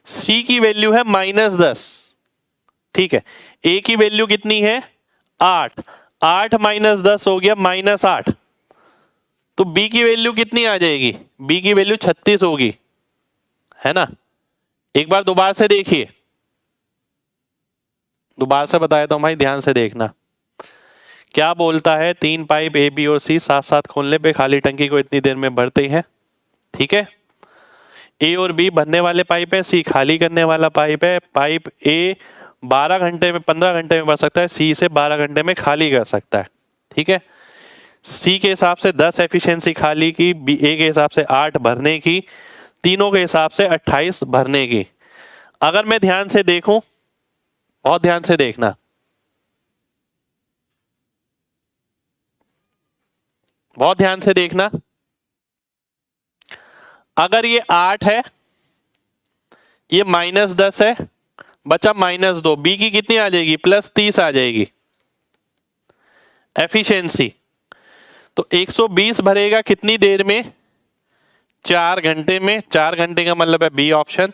सी की वैल्यू है -10। ठीक है, ए की वैल्यू कितनी है 8, 8 - 10 हो गया -8, तो बी की वैल्यू कितनी आ जाएगी? बी की वैल्यू 36 होगी, है ना। एक बार दोबारा से देखिए, दोबारा से बताया तो भाई ध्यान से देखना क्या बोलता है। 3 पाइप ए बी और सी साथ साथ खोलने पे खाली टंकी को इतनी देर में भरते हैं। ठीक है, ए और बी भरने वाले पाइप है, सी खाली करने वाला पाइप है। पाइप ए 12 घंटे में 15 घंटे में भर सकता है, सी से 12 घंटे में खाली कर सकता है। ठीक है, सी के हिसाब से 10 एफिशिएंसी खाली की, बी ए के हिसाब से 8 भरने की, तीनों के हिसाब से 28 भरने की। अगर मैं ध्यान से देखूं, बहुत ध्यान से देखना, बहुत ध्यान से देखना, अगर ये 8 है, ये -10 है, बचा -2, बी की कितनी आ जाएगी? +30 आ जाएगी एफिशिएंसी। तो 120 भरेगा कितनी देर में? 4 घंटे में। 4 घंटे का मतलब है बी ऑप्शन,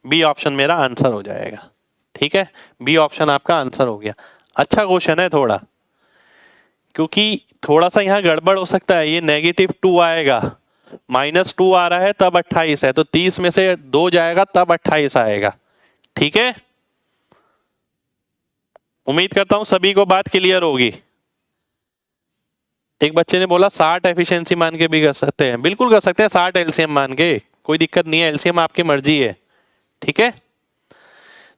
बी ऑप्शन मेरा आंसर हो जाएगा। ठीक है, बी ऑप्शन आपका आंसर हो गया। अच्छा क्वेश्चन है थोड़ा, क्योंकि थोड़ा सा यहाँ गड़बड़ हो सकता है। ये -2 आएगा, -2 आ रहा है तब 28 है, तो 30 में से 2 जाएगा तब 28 आएगा। ठीक है, उम्मीद करता हूं सभी को बात क्लियर होगी। एक बच्चे ने बोला 60 एफिशिएंसी मान के भी कर सकते हैं, बिल्कुल कर सकते हैं, 60 एलसीएम मान के, कोई दिक्कत नहीं है, एलसीएम आपकी मर्जी है, ठीक है।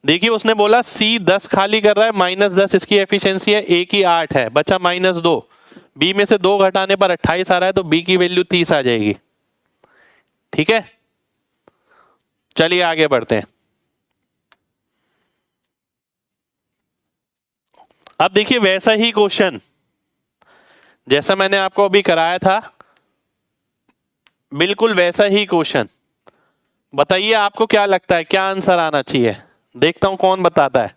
देखिए उसने बोला सी 10 खाली कर रहा है, -10 इसकी एफिशिएंसी है, ए की 8 है, बचा -2, बी में से 2 घटाने पर 28 आ रहा है, तो बी की वैल्यू 30 आ जाएगी, ठीक है। चलिए आगे बढ़ते हैं। अब देखिए वैसा ही क्वेश्चन जैसा मैंने आपको अभी कराया था, बिल्कुल वैसा ही क्वेश्चन। बताइए आपको क्या लगता है क्या आंसर आना चाहिए, देखता हूं कौन बताता है।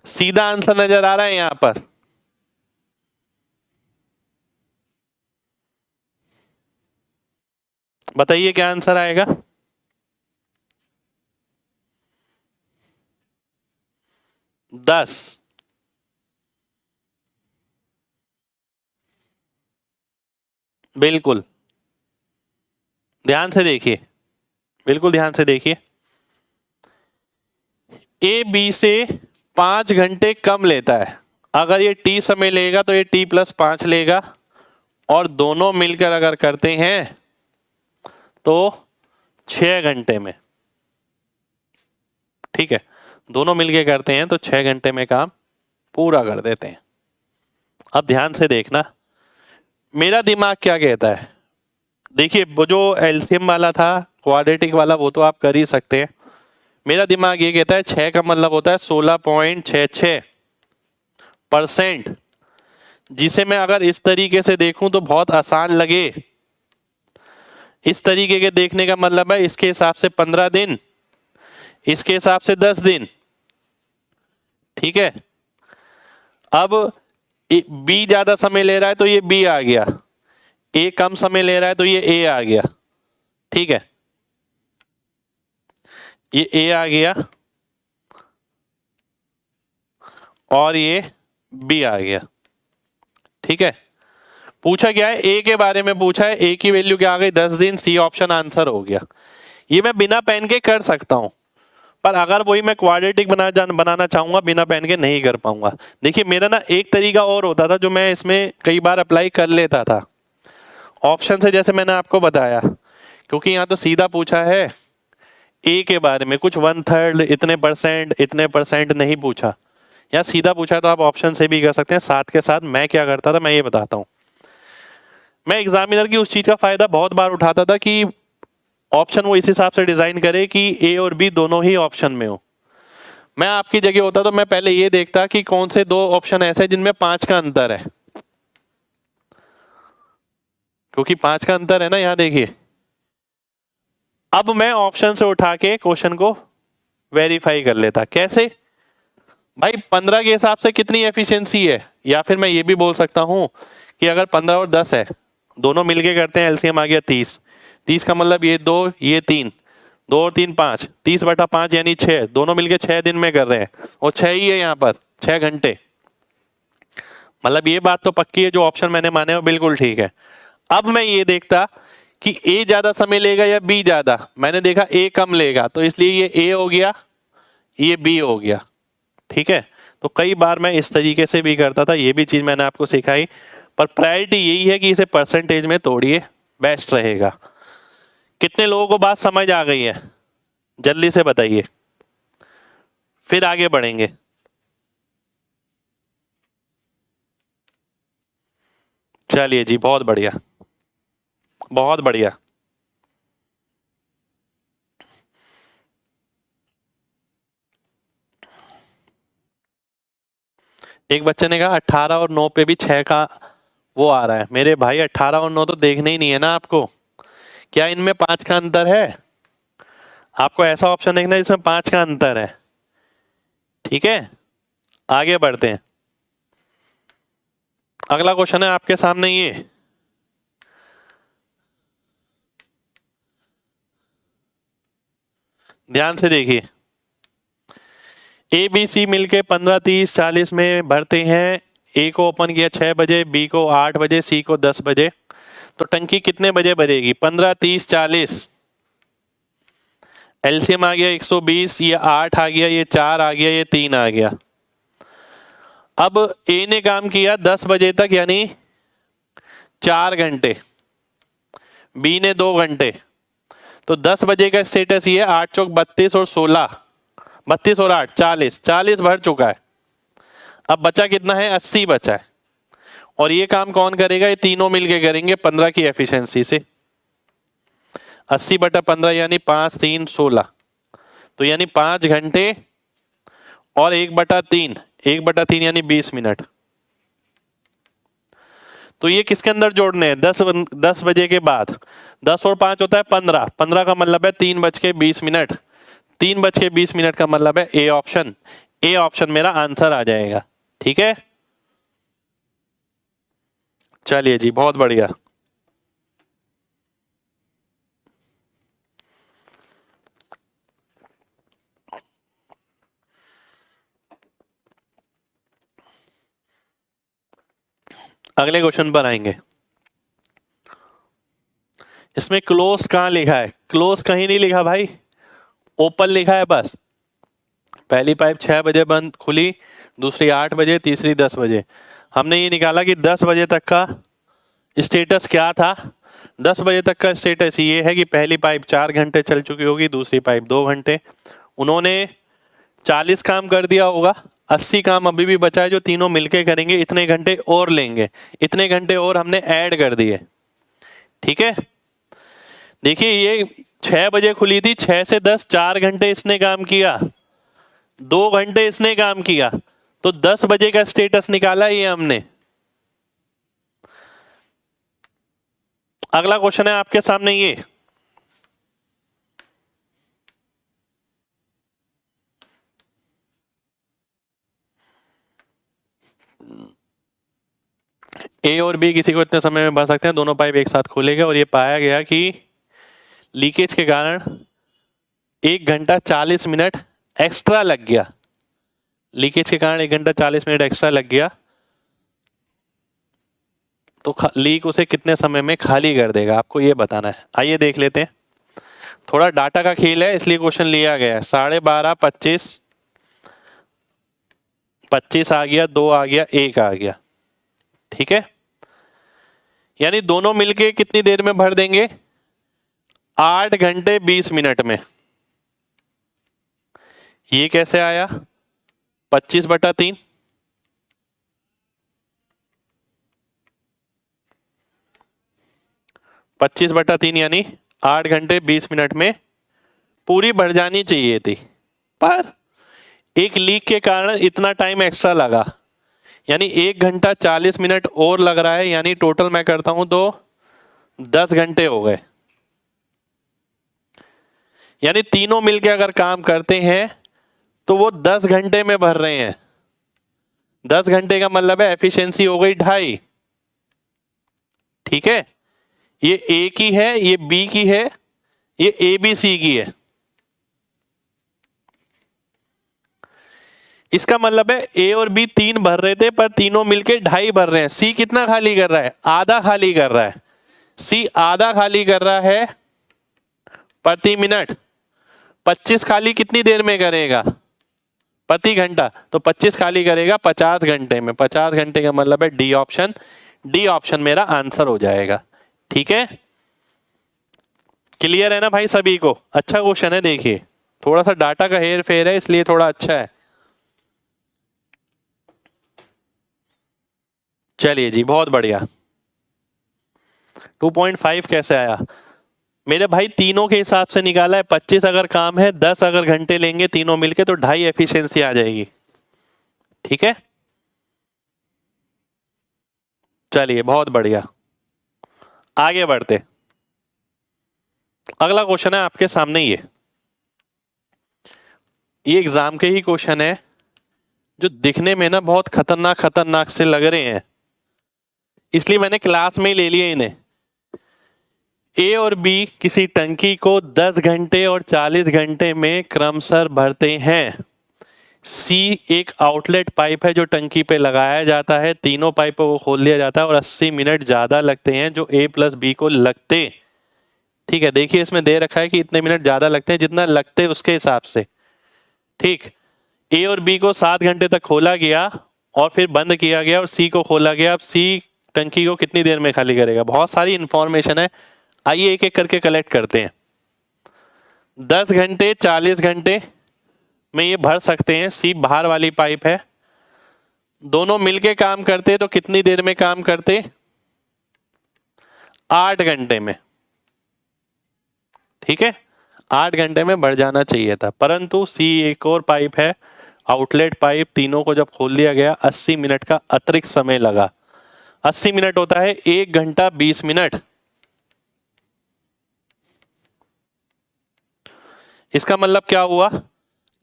सीधा आंसर नजर आ रहा है यहां पर, बताइए क्या आंसर आएगा। दस, बिल्कुल ध्यान से देखिए, बिल्कुल ध्यान से देखिए, ए बी से 5 घंटे कम लेता है, अगर ये टी समय लेगा तो ये टी प्लस 5 लेगा, और दोनों मिलकर अगर करते हैं तो 6 घंटे में, ठीक है, दोनों मिलके करते हैं तो 6 घंटे में काम पूरा कर देते हैं। अब ध्यान से देखना मेरा दिमाग क्या कहता है। देखिए वो जो एलसीएम वाला था, क्वाड्रेटिक वाला, वो तो आप कर ही सकते हैं। मेरा दिमाग ये कहता है 6 का मतलब होता है 16.66%, जिसे मैं अगर इस तरीके से देखूं तो बहुत आसान लगे। इस तरीके के देखने का मतलब है इसके हिसाब से 15 दिन, इसके हिसाब से 10 दिन, ठीक है। अब बी ज्यादा समय ले रहा है तो ये बी आ गया, ए कम समय ले रहा है तो ये ए आ गया, ठीक है, ये ए आ गया और ये बी आ गया, ठीक है। पूछा क्या है, ए के बारे में पूछा है, ए की वैल्यू क्या आ गई 10 दिन, सी ऑप्शन आंसर हो गया। ये मैं बिना पेन के कर सकता हूं, पर अगर वही मैं क्वाड्रेटिक बनाना चाहूंगा बिना पेन के नहीं कर पाऊंगा। देखिए मेरा ना एक तरीका और होता था जो मैं इसमें कई बार अप्लाई कर लेता था ऑप्शन से, जैसे मैंने आपको बताया, क्योंकि यहाँ तो सीधा पूछा है ए के बारे में, कुछ 1/3 इतने परसेंट नहीं पूछा, या सीधा पूछा, तो आप ऑप्शन से भी कर सकते हैं। साथ के साथ मैं क्या करता था मैं ये बताता हूँ, मैं एग्जामिनर की उस चीज का फायदा बहुत बार उठाता था कि ऑप्शन वो इस हिसाब से डिजाइन करे कि ए और बी दोनों ही ऑप्शन में हो। मैं आपकी जगह होता तो मैं पहले ये देखता कि कौन से 2 ऑप्शन ऐसे जिनमें 5 का अंतर है, क्योंकि 5 का अंतर है ना, यहां देखिए। अब मैं ऑप्शन से उठा के क्वेश्चन को वेरीफाई कर लेता। कैसे भाई, 15 के हिसाब से कितनी एफिशिएंसी है, या फिर मैं ये भी बोल सकता हूं कि अगर 15 और 10 है, दोनों मिलके करते हैं, एलसीएम आ गया 30, 30 का मतलब ये 2 ये 3, 2 और 3 5, 30/5 यानी 6, दोनों मिलके 6 दिन में कर रहे हैं, और 6 ही है यहाँ पर, 6 घंटे। मतलब ये बात तो पक्की है, जो ऑप्शन मैंने माने वो बिल्कुल ठीक है। अब मैं ये देखता कि ए ज्यादा समय लेगा या बी ज्यादा, मैंने देखा ए कम लेगा, तो इसलिए ये ए हो गया, ये बी हो गया, ठीक है। तो कई बार मैं इस तरीके से भी करता था, ये भी चीज मैंने आपको सिखाई, पर प्रायोरिटी यही है कि इसे परसेंटेज में तोड़िए, बेस्ट रहेगा। कितने लोगों को बात समझ आ गई है, जल्दी से बताइए, फिर आगे बढ़ेंगे। चलिए जी, बहुत बढ़िया, बहुत बढ़िया। एक बच्चे ने कहा 18 और 9 पे भी 6 का वो आ रहा है। मेरे भाई 18 और 9 तो देखने ही नहीं है ना आपको, क्या इनमें 5 का अंतर है? आपको ऐसा ऑप्शन देखना है जिसमें 5 का अंतर है, ठीक है। आगे बढ़ते हैं, अगला क्वेश्चन है आपके सामने, ये ध्यान से देखिए। ए बी सी मिलके 15 30 40 में भरते हैं। ए को ओपन किया 6 बजे, बी को 8 बजे, सी को 10 बजे, तो टंकी कितने बजे भरेगी? 15 30 40, एलसीएम आ गया 120, ये 8 आ गया, ये 4 आ गया, ये 3 आ गया। अब ए ने काम किया 10 बजे तक, यानी 4 घंटे, बी ने 2 घंटे, तो 10 बजे का स्टेटस ये है 8 चौक 32 और 16, 32 और 8 40, 40 भर चुका है। अब बचा कितना है, 80 बचा है। और ये काम कौन करेगा, ये तीनों मिलके करेंगे 15 की एफिशिएंसी से। 80/15 यानी 5 3 16, तो यानी 5 घंटे और 1/3, 1/3 यानी 20 मिनट। तो ये किसके अंदर जोड़ने हैं, 10 बजे के बाद। 10 और 5 होता है 15, 15 का मतलब है 3:20, 3:20 का मतलब है ए ऑप्शन। ए ऑप्शन मेरा आंसर आ जाएगा। ठीक है, चलिए जी, बहुत बढ़िया। अगले क्वेश्चन पर आएंगे। इसमें क्लोज कहां लिखा है, क्लोज कहीं नहीं लिखा भाई, ओपन लिखा है बस। पहली पाइप 6 बजे बंद खुली, दूसरी 8 बजे, तीसरी 10 बजे। हमने ये निकाला कि 10 बजे तक का स्टेटस क्या था। 10 बजे तक का स्टेटस ये है कि पहली पाइप 4 घंटे चल चुकी होगी, दूसरी पाइप 2 घंटे। उन्होंने 40 काम कर दिया होगा, 80 काम अभी भी बचा है जो तीनों मिलके करेंगे, इतने घंटे और लेंगे, इतने घंटे और हमने ऐड कर दिए। ठीक है, देखिए ये 6 बजे खुली थी, 6 से 10 4 घंटे इसने काम किया, 2 घंटे इसने काम किया, तो 10 बजे का स्टेटस निकाला ये हमने। अगला क्वेश्चन है आपके सामने ये, ए और बी किसी को इतने समय में भर सकते हैं, दोनों पाइप एक साथ खोलेंगे और ये पाया गया कि लीकेज के कारण 1 घंटा 40 मिनट एक्स्ट्रा लग गया। लीकेज के कारण 1 घंटा 40 मिनट एक्स्ट्रा लग गया, तो लीक उसे कितने समय में खाली कर देगा, आपको ये बताना है। आइए देख लेते हैं, थोड़ा डाटा का खेल है इसलिए क्वेश्चन लिया गया है। 12:30 25, 25 आ गया, 2 आ गया, 1 आ गया। ठीक है, यानी दोनों मिलके कितनी देर में भर देंगे, 8 घंटे 20 मिनट में। ये कैसे आया, 25/3, 25/3 यानी 8 घंटे 20 मिनट में पूरी भर जानी चाहिए थी, पर एक लीक के कारण इतना टाइम एक्स्ट्रा लगा, यानी 1 घंटा 40 मिनट और लग रहा है, यानी टोटल मैं करता हूं तो 10 घंटे हो गए। यानी तीनों मिलके अगर काम करते हैं तो वो 10 घंटे में भर रहे हैं। 10 घंटे का मतलब है एफिशिएंसी हो गई 2.5। ठीक है, ये ए की है, ये बी की है, ये ए बी सी की है। इसका मतलब है ए और बी 3 भर रहे थे, पर तीनों मिलके 2.5 भर रहे हैं। सी कितना खाली कर रहा है, आधा खाली कर रहा है। सी आधा खाली कर रहा है प्रति मिनट। 25 खाली कितनी देर में करेगा, प्रति घंटा, तो 25 खाली करेगा 50 घंटे में। 50 घंटे का मतलब है डी ऑप्शन। डी ऑप्शन मेरा आंसर हो जाएगा। ठीक है, क्लियर है ना भाई सभी को। अच्छा क्वेश्चन है, देखिए थोड़ा सा डाटा का हेर फेर है इसलिए थोड़ा अच्छा है। चलिए जी, बहुत बढ़िया। 2.5 कैसे आया मेरे भाई, तीनों के हिसाब से निकाला है। 25 अगर काम है, 10 अगर घंटे लेंगे तीनों मिलके तो 2.5 एफिशिएंसी आ जाएगी। ठीक है, चलिए बहुत बढ़िया, आगे बढ़ते। अगला क्वेश्चन है आपके सामने, ये एग्जाम के ही क्वेश्चन है जो दिखने में ना बहुत खतरनाक खतरनाक से लग रहे हैं, इसलिए मैंने क्लास में ही ले लिए इन्हें। ए और बी किसी टंकी को 10 घंटे और 40 घंटे में क्रमशः भरते हैं। सी एक आउटलेट पाइप है जो टंकी पे लगाया जाता है, तीनों पाइपों को खोल दिया जाता है और 80 मिनट ज्यादा लगते हैं जो ए प्लस बी को लगते। ठीक है, देखिए इसमें दे रखा है कि इतने मिनट ज्यादा लगते हैं, जितना लगते उसके हिसाब से। ठीक, ए और बी को 7 घंटे तक खोला गया और फिर बंद किया गया और सी को खोला गया। अब सी टंकी को कितनी देर में खाली करेगा। बहुत सारी इंफॉर्मेशन है, आइए एक एक करके कलेक्ट करते हैं। 10 घंटे 40 घंटे में ये भर सकते हैं। सी बाहर वाली पाइप है, दोनों मिलके काम करते तो कितनी देर में काम करते, 8 घंटे में। ठीक है, 8 घंटे में भर जाना चाहिए था, परंतु सी एक और पाइप है, आउटलेट पाइप, तीनों को जब खोल दिया गया 80 मिनट का अतिरिक्त समय लगा। 80 मिनट होता है 1 घंटा 20 मिनट। इसका मतलब क्या हुआ,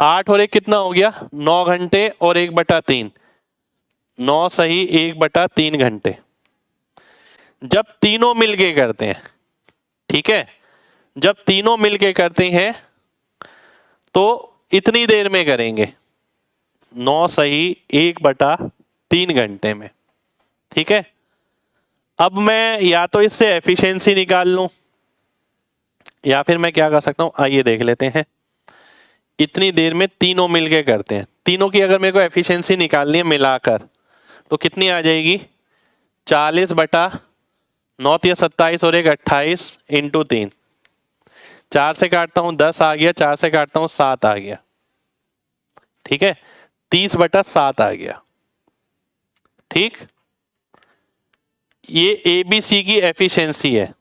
8 और 1 कितना हो गया, 9 घंटे और 1/3, 9 सही 1/3 घंटे। जब तीनों मिलके करते हैं, ठीक है, जब तीनों मिलके करते हैं तो इतनी देर में करेंगे, 9 सही 1/3 घंटे में। ठीक है, अब मैं या तो इससे एफिशिएंसी निकाल लूं या फिर मैं क्या कर सकता हूं, आइए देख लेते हैं। इतनी देर में तीनों मिलके करते हैं, तीनों की अगर मेरे को एफिशिएंसी निकालनी है मिलाकर तो कितनी आ जाएगी, 40/9 या 27 और 1 28 इंटू 3, 4 से काटता हूं 10 आ गया, 4 से काटता हूं 7 आ गया। ठीक है, 30/7 आ गया। ठीक, ये ABC की एफिशिएंसी है।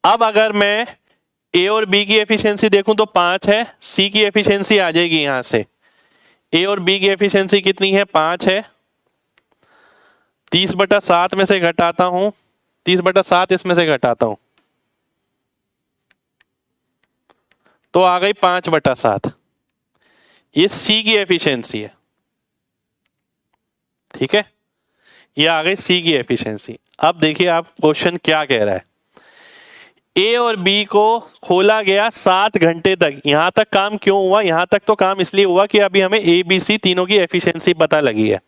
अब अगर मैं A और B की एफिशिएंसी देखूं तो 5 है, C की एफिशिएंसी आ जाएगी यहां से। A और B की एफिशिएंसी कितनी है, 5 है। 30/7 में से घटाता हूं, 30/7 इसमें से घटाता हूं तो आ गई 5/7। ये C की एफिशिएंसी है। ठीक है, ये आ गई C की एफिशिएंसी। अब देखिए आप क्वेश्चन क्या कह रहा है, A और B को खोला गया 7 घंटे तक। यहां तक काम क्यों हुआ, यहां तक तो काम इसलिए हुआ कि अभी हमें ABC तीनों की एफिशिएंसी पता लगी है।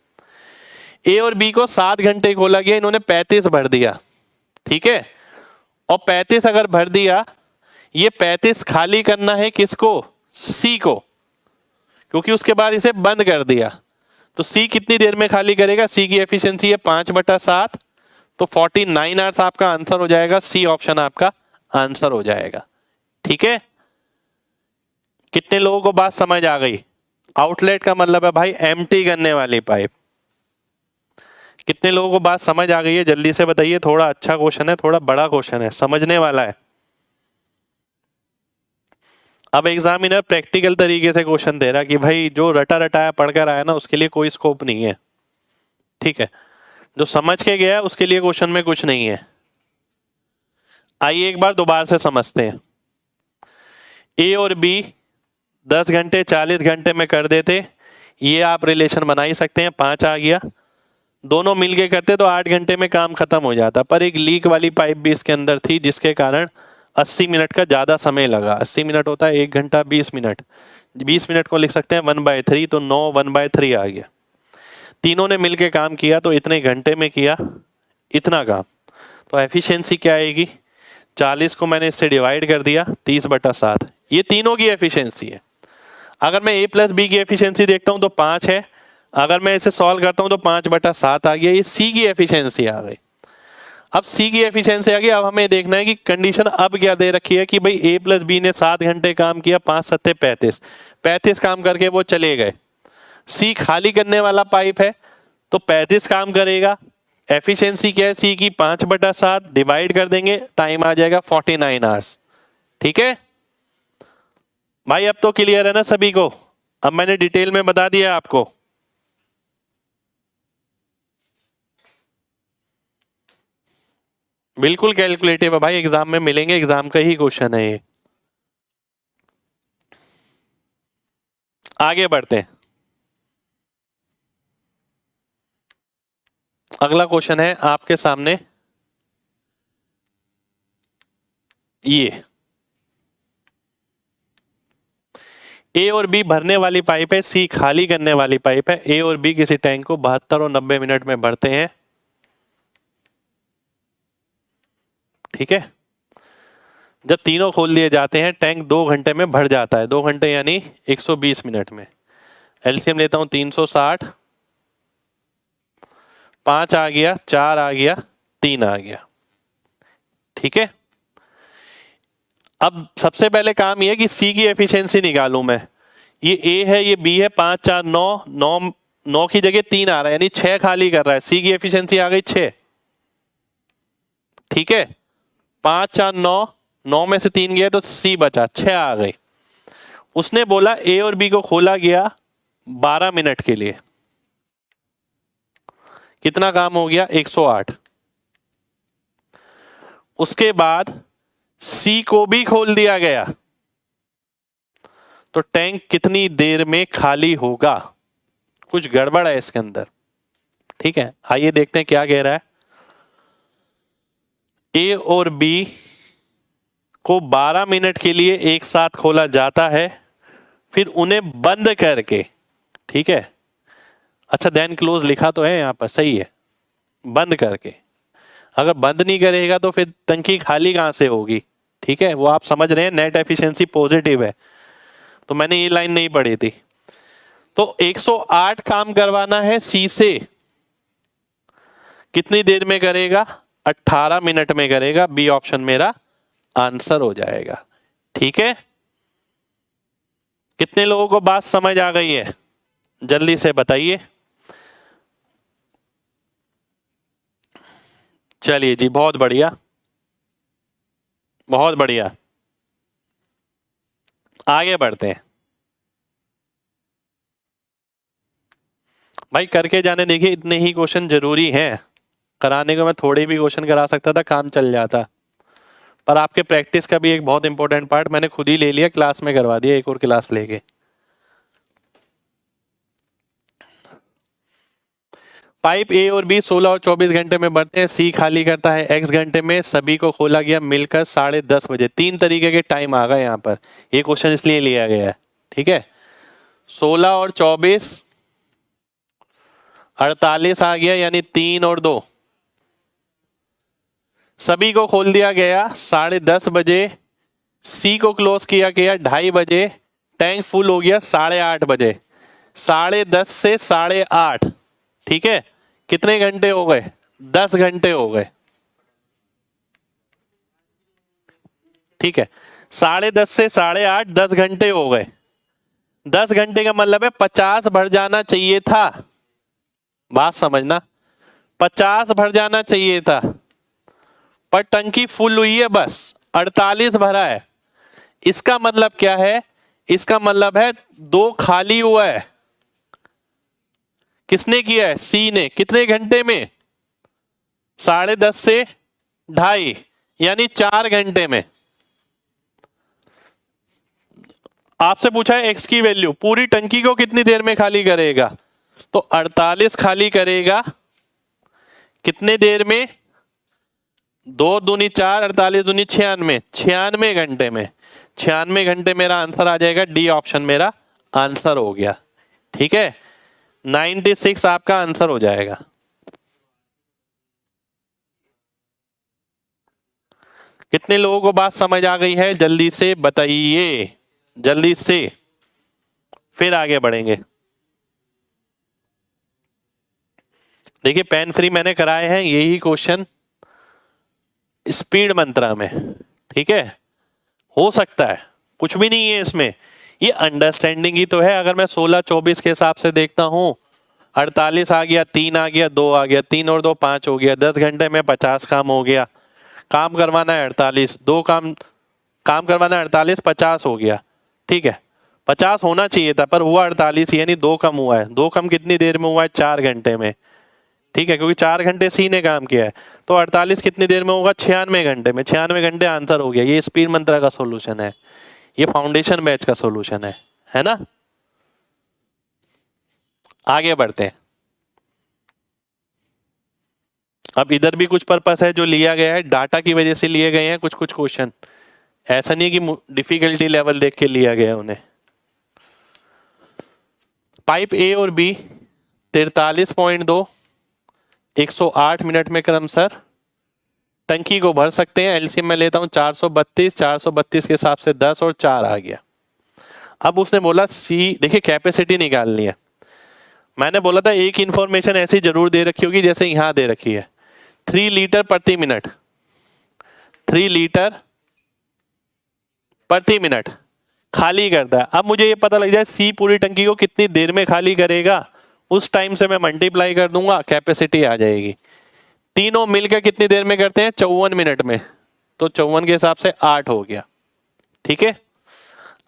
A और B को 7 घंटे खोला गया, इन्होंने 35 भर दिया। ठीक है, और 35 अगर भर दिया, ये 35 खाली करना है किसको, C को, क्योंकि उसके बाद इसे बंद कर दिया। तो C कितनी देर में खाली करेगा, C की एफिशिएंसी है 5/7, तो 49 आवर्स आपका आंसर हो जाएगा। C ऑप्शन आपका आंसर हो जाएगा। ठीक है, कितने लोगों को बात समझ आ गई। आउटलेट का मतलब है भाई एम्प्टी करने वाली पाइप। कितने लोगों को बात समझ आ गई है, जल्दी से बताइए। थोड़ा अच्छा क्वेश्चन है, थोड़ा बड़ा क्वेश्चन है, समझने वाला है। अब एग्जामिनर प्रैक्टिकल तरीके से क्वेश्चन दे रहा कि भाई जो रटा रटाया पढ़कर आया ना उसके लिए कोई स्कोप नहीं है। ठीक है, जो समझ के गया उसके लिए क्वेश्चन में कुछ नहीं है। आइए एक बार दोबारा से समझते हैं। A और B 10 घंटे 40 घंटे में कर देते, ये आप रिलेशन बना ही सकते हैं, 5 आ गया। दोनों मिलके करते तो 8 घंटे में काम खत्म हो जाता, पर एक लीक वाली पाइप भी इसके अंदर थी जिसके कारण 80 मिनट का ज्यादा समय लगा। 80 मिनट होता है 1 घंटा 20 मिनट, 20 मिनट को लिख सकते हैं 1/3, तो 9 1/3 आ गया। तीनों ने मिलके काम किया तो इतने घंटे में किया इतना काम, तो एफिशिएंसी क्या आएगी, 40 को मैंने इससे डिवाइड कर दिया 30/7। ये तीनों की एफिशिएंसी है। अगर मैं A + B की एफिशिएंसी देखता हूं तो 5 है, अगर मैं इसे सॉल्व करता हूं तो 5/7 आ गया। ये C की एफिशिएंसी आ गई। अब C की एफिशिएंसी आ गई, अब हमें देखना है कि कंडीशन अब क्या दे रखी है कि भाई A + B ने 7 घंटे काम किया, 5 7 35, 35 काम करके वो चले गए। C खाली करने वाला पाइप है तो 35 काम करेगा। एफिशिएंसी क्या है C की, 5/7, डिवाइड कर देंगे, टाइम आ जाएगा 49 आवर्स। ठीक है भाई, अब तो क्लियर है ना सभी को। अब मैंने डिटेल में बता दिया आपको। बिल्कुल कैलकुलेटिव है भाई, एग्जाम में मिलेंगे, एग्जाम का ही क्वेश्चन है ये। आगे बढ़ते हैं, अगला क्वेश्चन है आपके सामने ये। A और B भरने वाली पाइप है, C खाली करने वाली पाइप है। A और B किसी टैंक को 72 और 90 मिनट में भरते हैं। ठीक है, जब तीनों खोल दिए जाते हैं टैंक 2 घंटे में भर जाता है। 2 घंटे यानी 120 मिनट में। एलसीएम लेता हूं 360, 5 आ गया, 4 आ गया, 3 आ गया। ठीक है, अब सबसे पहले काम यह कि सी की एफिशिएंसी निकालूं मैं। ये ए है, ये बी है, 5 4 9, 9 की जगह 3 आ रहा है, यानी 6 खाली कर रहा है। सी की एफिशिएंसी आ गई 6। ठीक है, 5 4 9, 9 में से 3 गया तो सी बचा, 6 आ गई। उसने बोला ए और बी को खोला गया 12 मिनट के लिए। कितना काम हो गया? 108। उसके बाद सी को भी खोल दिया गया, तो टैंक कितनी देर में खाली होगा? कुछ गड़बड़ है इसके अंदर। ठीक है, आइए देखते हैं क्या कह रहा है। ए और बी को 12 मिनट के लिए एक साथ खोला जाता है, फिर उन्हें बंद करके, ठीक है, अच्छा देन क्लोज लिखा तो है यहां पर, सही है, बंद करके। अगर बंद नहीं करेगा तो फिर टंकी खाली कहां से होगी? ठीक है, वो आप समझ रहे हैं, नेट एफिशिएंसी पॉजिटिव है, तो मैंने ये लाइन नहीं पढ़ी थी। तो 108 काम करवाना है सी से, कितनी देर में करेगा? 18 मिनट में करेगा। बी ऑप्शन मेरा आंसर हो जाएगा। ठीक है, कितने लोगों को बात समझ आ गई है? जल्दी से बताइए। चलिए जी, बहुत बढ़िया, बहुत बढ़िया, आगे बढ़ते हैं भाई। करके जाने, देखिए इतने ही क्वेश्चन जरूरी हैं कराने को। मैं थोड़े भी क्वेश्चन करा सकता था, काम चल जाता, पर आपके प्रैक्टिस का भी एक बहुत इंपॉर्टेंट पार्ट मैंने खुद ही ले लिया, क्लास में करवा दिया, एक और क्लास लेके। पाइप ए और बी 16 और 24 घंटे में बढ़ते हैं। सी खाली करता है x घंटे में। सभी को खोला गया मिलकर 10:30 बजे। 3 तरीके के टाइम आ गए यहाँ पर, ये क्वेश्चन इसलिए लिया गया है। ठीक है, 16 और 24, 48 आ गया, यानी 3 और 2। सभी को खोल दिया गया 10:30 बजे। सी को क्लोज किया गया 2:30 बजे। टैंक फुल हो गया 8:30 बजे। 10:30 से 8:30, ठीक है, कितने घंटे हो गए? 10 घंटे हो गए। ठीक है, 10:30 से 8:30, 10 घंटे हो गए। 10 घंटे का मतलब है 50 भर जाना चाहिए था। बात समझना, 50 भर जाना चाहिए था, पर टंकी फुल हुई है बस 48 भरा है। इसका मतलब क्या है? इसका मतलब है 2 खाली हुआ है। किसने किया है? सी ने। कितने घंटे में? 10:30 से 2:30, यानी 4 घंटे में। आपसे पूछा है एक्स की वैल्यू, पूरी टंकी को कितनी देर में खाली करेगा? तो 48 खाली करेगा कितने देर में? 2 दूनी 4, 48 दूनी 96, 96 घंटे में। 96 घंटे मेरा आंसर आ जाएगा। डी ऑप्शन मेरा आंसर हो गया। ठीक है, 96 आपका आंसर हो जाएगा। कितने लोगों को बात समझ आ गई है? जल्दी से बताइए, जल्दी से, फिर आगे बढ़ेंगे। देखिए पेन फ्री मैंने कराए हैं यही क्वेश्चन स्पीड मंत्रा में। ठीक है, हो सकता है, कुछ भी नहीं है इसमें, ये अंडरस्टैंडिंग ही तो है। अगर मैं 16 24 के हिसाब से देखता हूं, 48 आ गया, 3 आ गया, 2 आ गया, 3 और 2 5 हो गया। 10 घंटे में 50 काम हो गया। काम करवाना है 48, 2 काम करवाना है 48, 50 हो गया। ठीक है, 50 होना चाहिए था पर हुआ 48, यानी 2 कम हुआ है। 2 कम कितनी देर में हुआ है? 4 घंटे में। ठीक है, क्योंकि 4 घंटे सी ने काम किया है, तो 48 कितनी देर में होगा? 96 घंटे में। 96 घंटे आंसर हो गया। ये स्पीड मंत्रा का सॉल्यूशन है, ये फाउंडेशन बैच का सॉल्यूशन है ना। आगे बढ़ते हैं। अब इधर भी कुछ पर्पस है जो लिया गया है, डाटा की वजह से लिए गए हैं कुछ कुछ क्वेश्चन। ऐसा नहीं है कि डिफिकल्टी लेवल देख के लिया गया उन्हें। पाइप ए और बी 43.2 108 मिनट में क्रमशः टंकी को भर सकते हैं। एलसीएम में लेता हूं 432, 432 के हिसाब से 10 और 4 आ गया। अब उसने बोला सी, देखिए कैपेसिटी निकालनी है। मैंने बोला था एक इंफॉर्मेशन ऐसी जरूर दे रखी होगी जैसे यहां दे रखी है, 3 लीटर प्रति मिनट, 3 लीटर प्रति मिनट खाली करता है। अब मुझे ये पता लग जाए सी पूरी टंकी को कितनी देर में खाली करेगा, उस टाइम से मैं मल्टीप्लाई कर दूंगा, कैपेसिटी आ जाएगी। तीनों मिलकर कितनी देर में करते हैं, 54 मिनट में, तो 54 के हिसाब से 8 हो गया। ठीक है,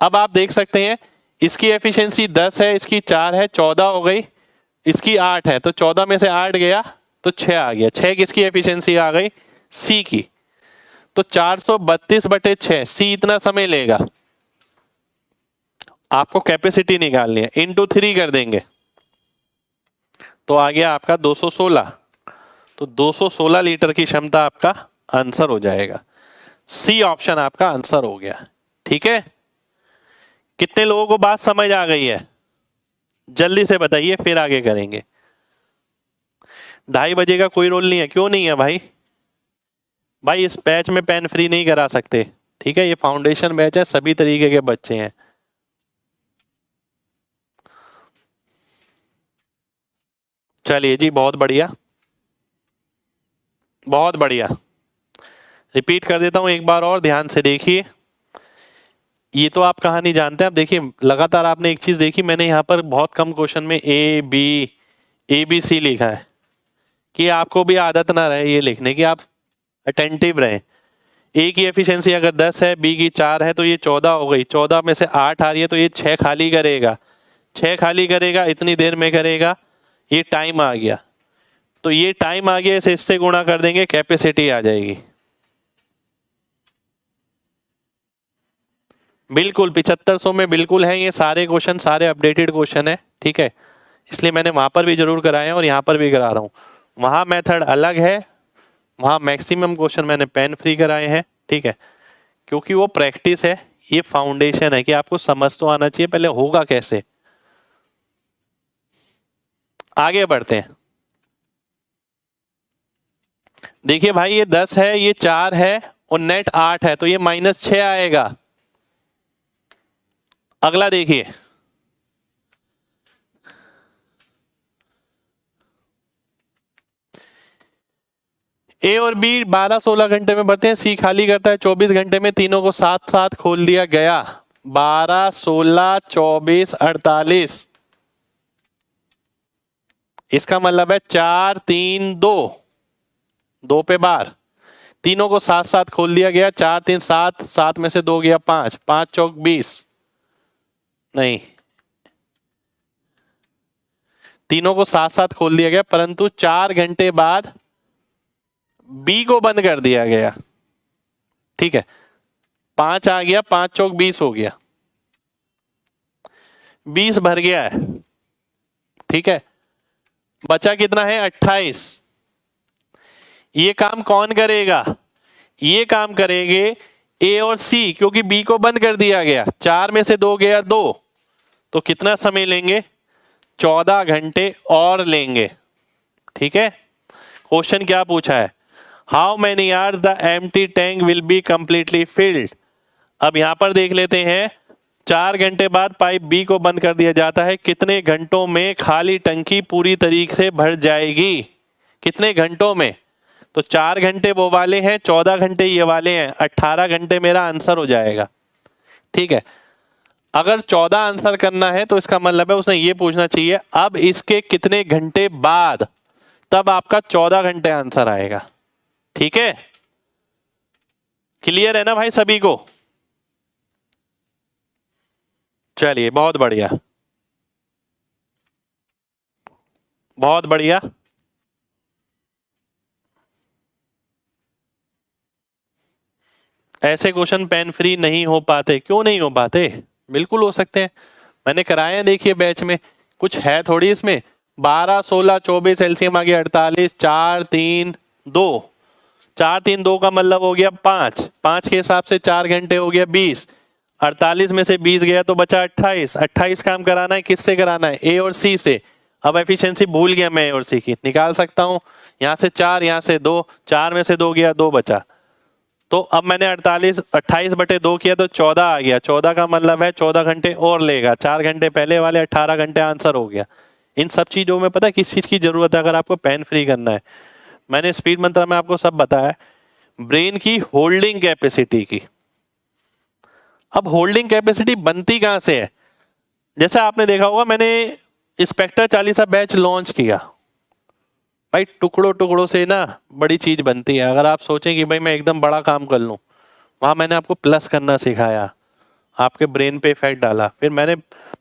अब आप देख सकते हैं इसकी एफिशिएंसी 10 है, इसकी 4 है, 14 हो गई, इसकी 8 है, तो 14 में से 8 गया तो 6 आ गया। 6 किसकी एफिशिएंसी आ गई, सी की। तो 432/6, सी इतना समय लेगा, आपको कैपेसिटी निकालनी है, इंटू 3 कर देंगे तो आ गया आपका 216। तो 216 लीटर की क्षमता आपका आंसर हो जाएगा। सी ऑप्शन आपका आंसर हो गया। ठीक है, कितने लोगों को बात समझ आ गई है, जल्दी से बताइए, फिर आगे करेंगे। 2:30 बजे का कोई रोल नहीं है, क्यों नहीं है भाई? भाई इस बैच में पेन फ्री नहीं करा सकते, ठीक है, ये फाउंडेशन बैच है, सभी तरीके के बच्चे हैं। चलिए जी, बहुत बढ़िया, बहुत बढ़िया। रिपीट कर देता हूं एक बार और, ध्यान से देखिए। ये तो आप कहानी जानते हैं, आप देखिए लगातार आपने एक चीज देखी, मैंने यहाँ पर बहुत कम क्वेश्चन में ABC लिखा है कि आपको भी आदत ना रहे ये लिखने की, आप अटेंटिव रहें। ए की एफिशिएंसी अगर 10 है, बी की 4 है, तो ये 14 हो गई, 14 में से 8 आ रही है, तो ये 6 खाली करेगा, 6 खाली करेगा, इतनी देर में करेगा, ये टाइम आ गया। तो ये टाइम आ गया, इसे इससे गुणा कर देंगे, कैपेसिटी आ जाएगी। बिल्कुल 7500 में बिल्कुल है, ये सारे क्वेश्चन, सारे अपडेटेड क्वेश्चन है। ठीक है, इसलिए मैंने वहां पर भी जरूर कराए हैं और यहाँ पर भी करा रहा हूँ। वहां मेथड अलग है, वहां मैक्सिमम क्वेश्चन मैंने पेन फ्री कराए हैं। ठीक है, क्योंकि वो प्रैक्टिस है, ये फाउंडेशन है कि आपको समझ तो आना चाहिए पहले होगा कैसे। आगे बढ़ते हैं। देखिए भाई, ये 10 है, ये 4 है और नेट 8 है, तो ये -6 आएगा। अगला देखिए, ए और बी 12-16 घंटे में बढ़ते हैं, सी खाली करता है 24 घंटे में, तीनों को साथ साथ खोल दिया गया। 12, 16, 24, 48, इसका मतलब है 4, 3, 2, 2 पे बार, तीनों को साथ साथ खोल दिया गया। 4, 3, 7, 7 में से 2 गया 5, 5 चौक 20, नहीं, तीनों को साथ साथ खोल दिया गया, परंतु 4 घंटे बाद बी को बंद कर दिया गया। ठीक है, 5 आ गया, 5 चौक 20 हो गया, 20 भर गया है। ठीक है, बचा कितना है, 28। ये काम कौन करेगा, ये काम करेंगे ए और सी, क्योंकि बी को बंद कर दिया गया। 4 में से 2 गया 2, तो कितना समय लेंगे, 14 घंटे और लेंगे। ठीक है, क्वेश्चन क्या पूछा है, how many hours the empty tank will be completely filled. अब यहां पर देख लेते हैं, 4 घंटे बाद पाइप बी को बंद कर दिया जाता है, कितने घंटों में खाली टंकी पूरी तरीके से भर जाएगी, कितने घंटों में। तो 4 घंटे वो वाले हैं, 14 घंटे ये वाले हैं, 18 घंटे मेरा आंसर हो जाएगा। ठीक है, अगर 14 आंसर करना है तो इसका मतलब है उसने ये पूछना चाहिए अब इसके कितने घंटे बाद, तब आपका 14 घंटे आंसर आएगा। ठीक है, क्लियर है ना भाई सभी को? चलिए, बहुत बढ़िया, बहुत बढ़िया। ऐसे क्वेश्चन पेन फ्री नहीं हो पाते, क्यों नहीं हो पाते, बिल्कुल हो सकते हैं, मैंने कराए हैं। देखिए बैच में कुछ है थोड़ी इसमें, 12, 16, 24, एलसीएम आ गया 48, 4, 3, 2, 4, 3, 2 का मतलब हो गया 5, 5 के हिसाब से 4 घंटे हो गया 20, 48 में से 20 गया तो बचा 28, 28 काम कराना है, किससे कराना है, ए और सी से। अब एफिशिएंसी भूल गया मैं ए और सी की, निकाल सकता हूं, यहां से 4, यहां से 2, 4 में से 2 गया 2 बचा, तो अब मैंने 28/2 किया तो 14 आ गया। 14 का मतलब है 14 घंटे और लेगा। 4 घंटे पहले वाले 18 घंटे आंसर हो गया। इन सब चीजों में पता है किस चीज की जरूरत है अगर आपको पेन फ्री करना है? मैंने स्पीड मंत्रा में आपको सब बताया, ब्रेन की होल्डिंग कैपेसिटी की। अब होल्डिंग कैपेसिटी बनती कहां से है? जैसे आपने देखा होगा मैंने स्पेक्टर 40 बैच लॉन्च किया। भाई टुकड़ों टुकड़ों से ना बड़ी चीज बनती है। अगर आप सोचें कि भाई मैं एकदम बड़ा काम कर लूं, वहां मैंने आपको प्लस करना सिखाया, आपके ब्रेन पे इफेक्ट डाला। फिर मैंने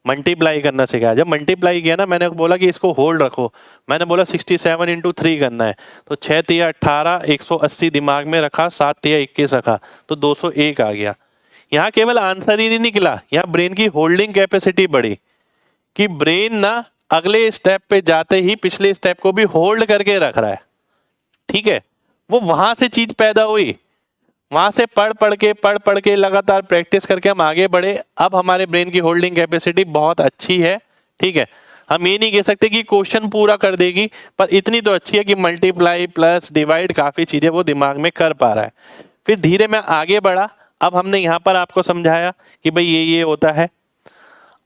मल्टीप्लाई करना सिखाया। जब मल्टीप्लाई किया ना, मैंने बोला कि इसको होल्ड रखो। मैंने बोला 67 × 3 करना है, तो 6 तिया 18, 180 दिमाग में रखा, 7 तिया 21 रखा, तो 201 आ गया। यहाँ केवल आंसर ही नहीं निकला, यहाँ ब्रेन की होल्डिंग कैपेसिटी बढ़ी कि ब्रेन ना अगले स्टेप पे जाते ही पिछले स्टेप को भी होल्ड करके रख रहा है। ठीक है, वो वहां से चीज पैदा हुई। वहां से पढ़ पढ़ के लगातार प्रैक्टिस करके हम आगे बढ़े। अब हमारे ब्रेन की होल्डिंग कैपेसिटी बहुत अच्छी है। ठीक है, हम ये नहीं कह सकते कि क्वेश्चन पूरा कर देगी, पर इतनी तो अच्छी है कि मल्टीप्लाई प्लस डिवाइड काफी चीजें वो दिमाग में कर पा रहा है। फिर धीरे मैं आगे बढ़ा। अब हमने यहाँ पर आपको समझाया कि भाई ये होता है।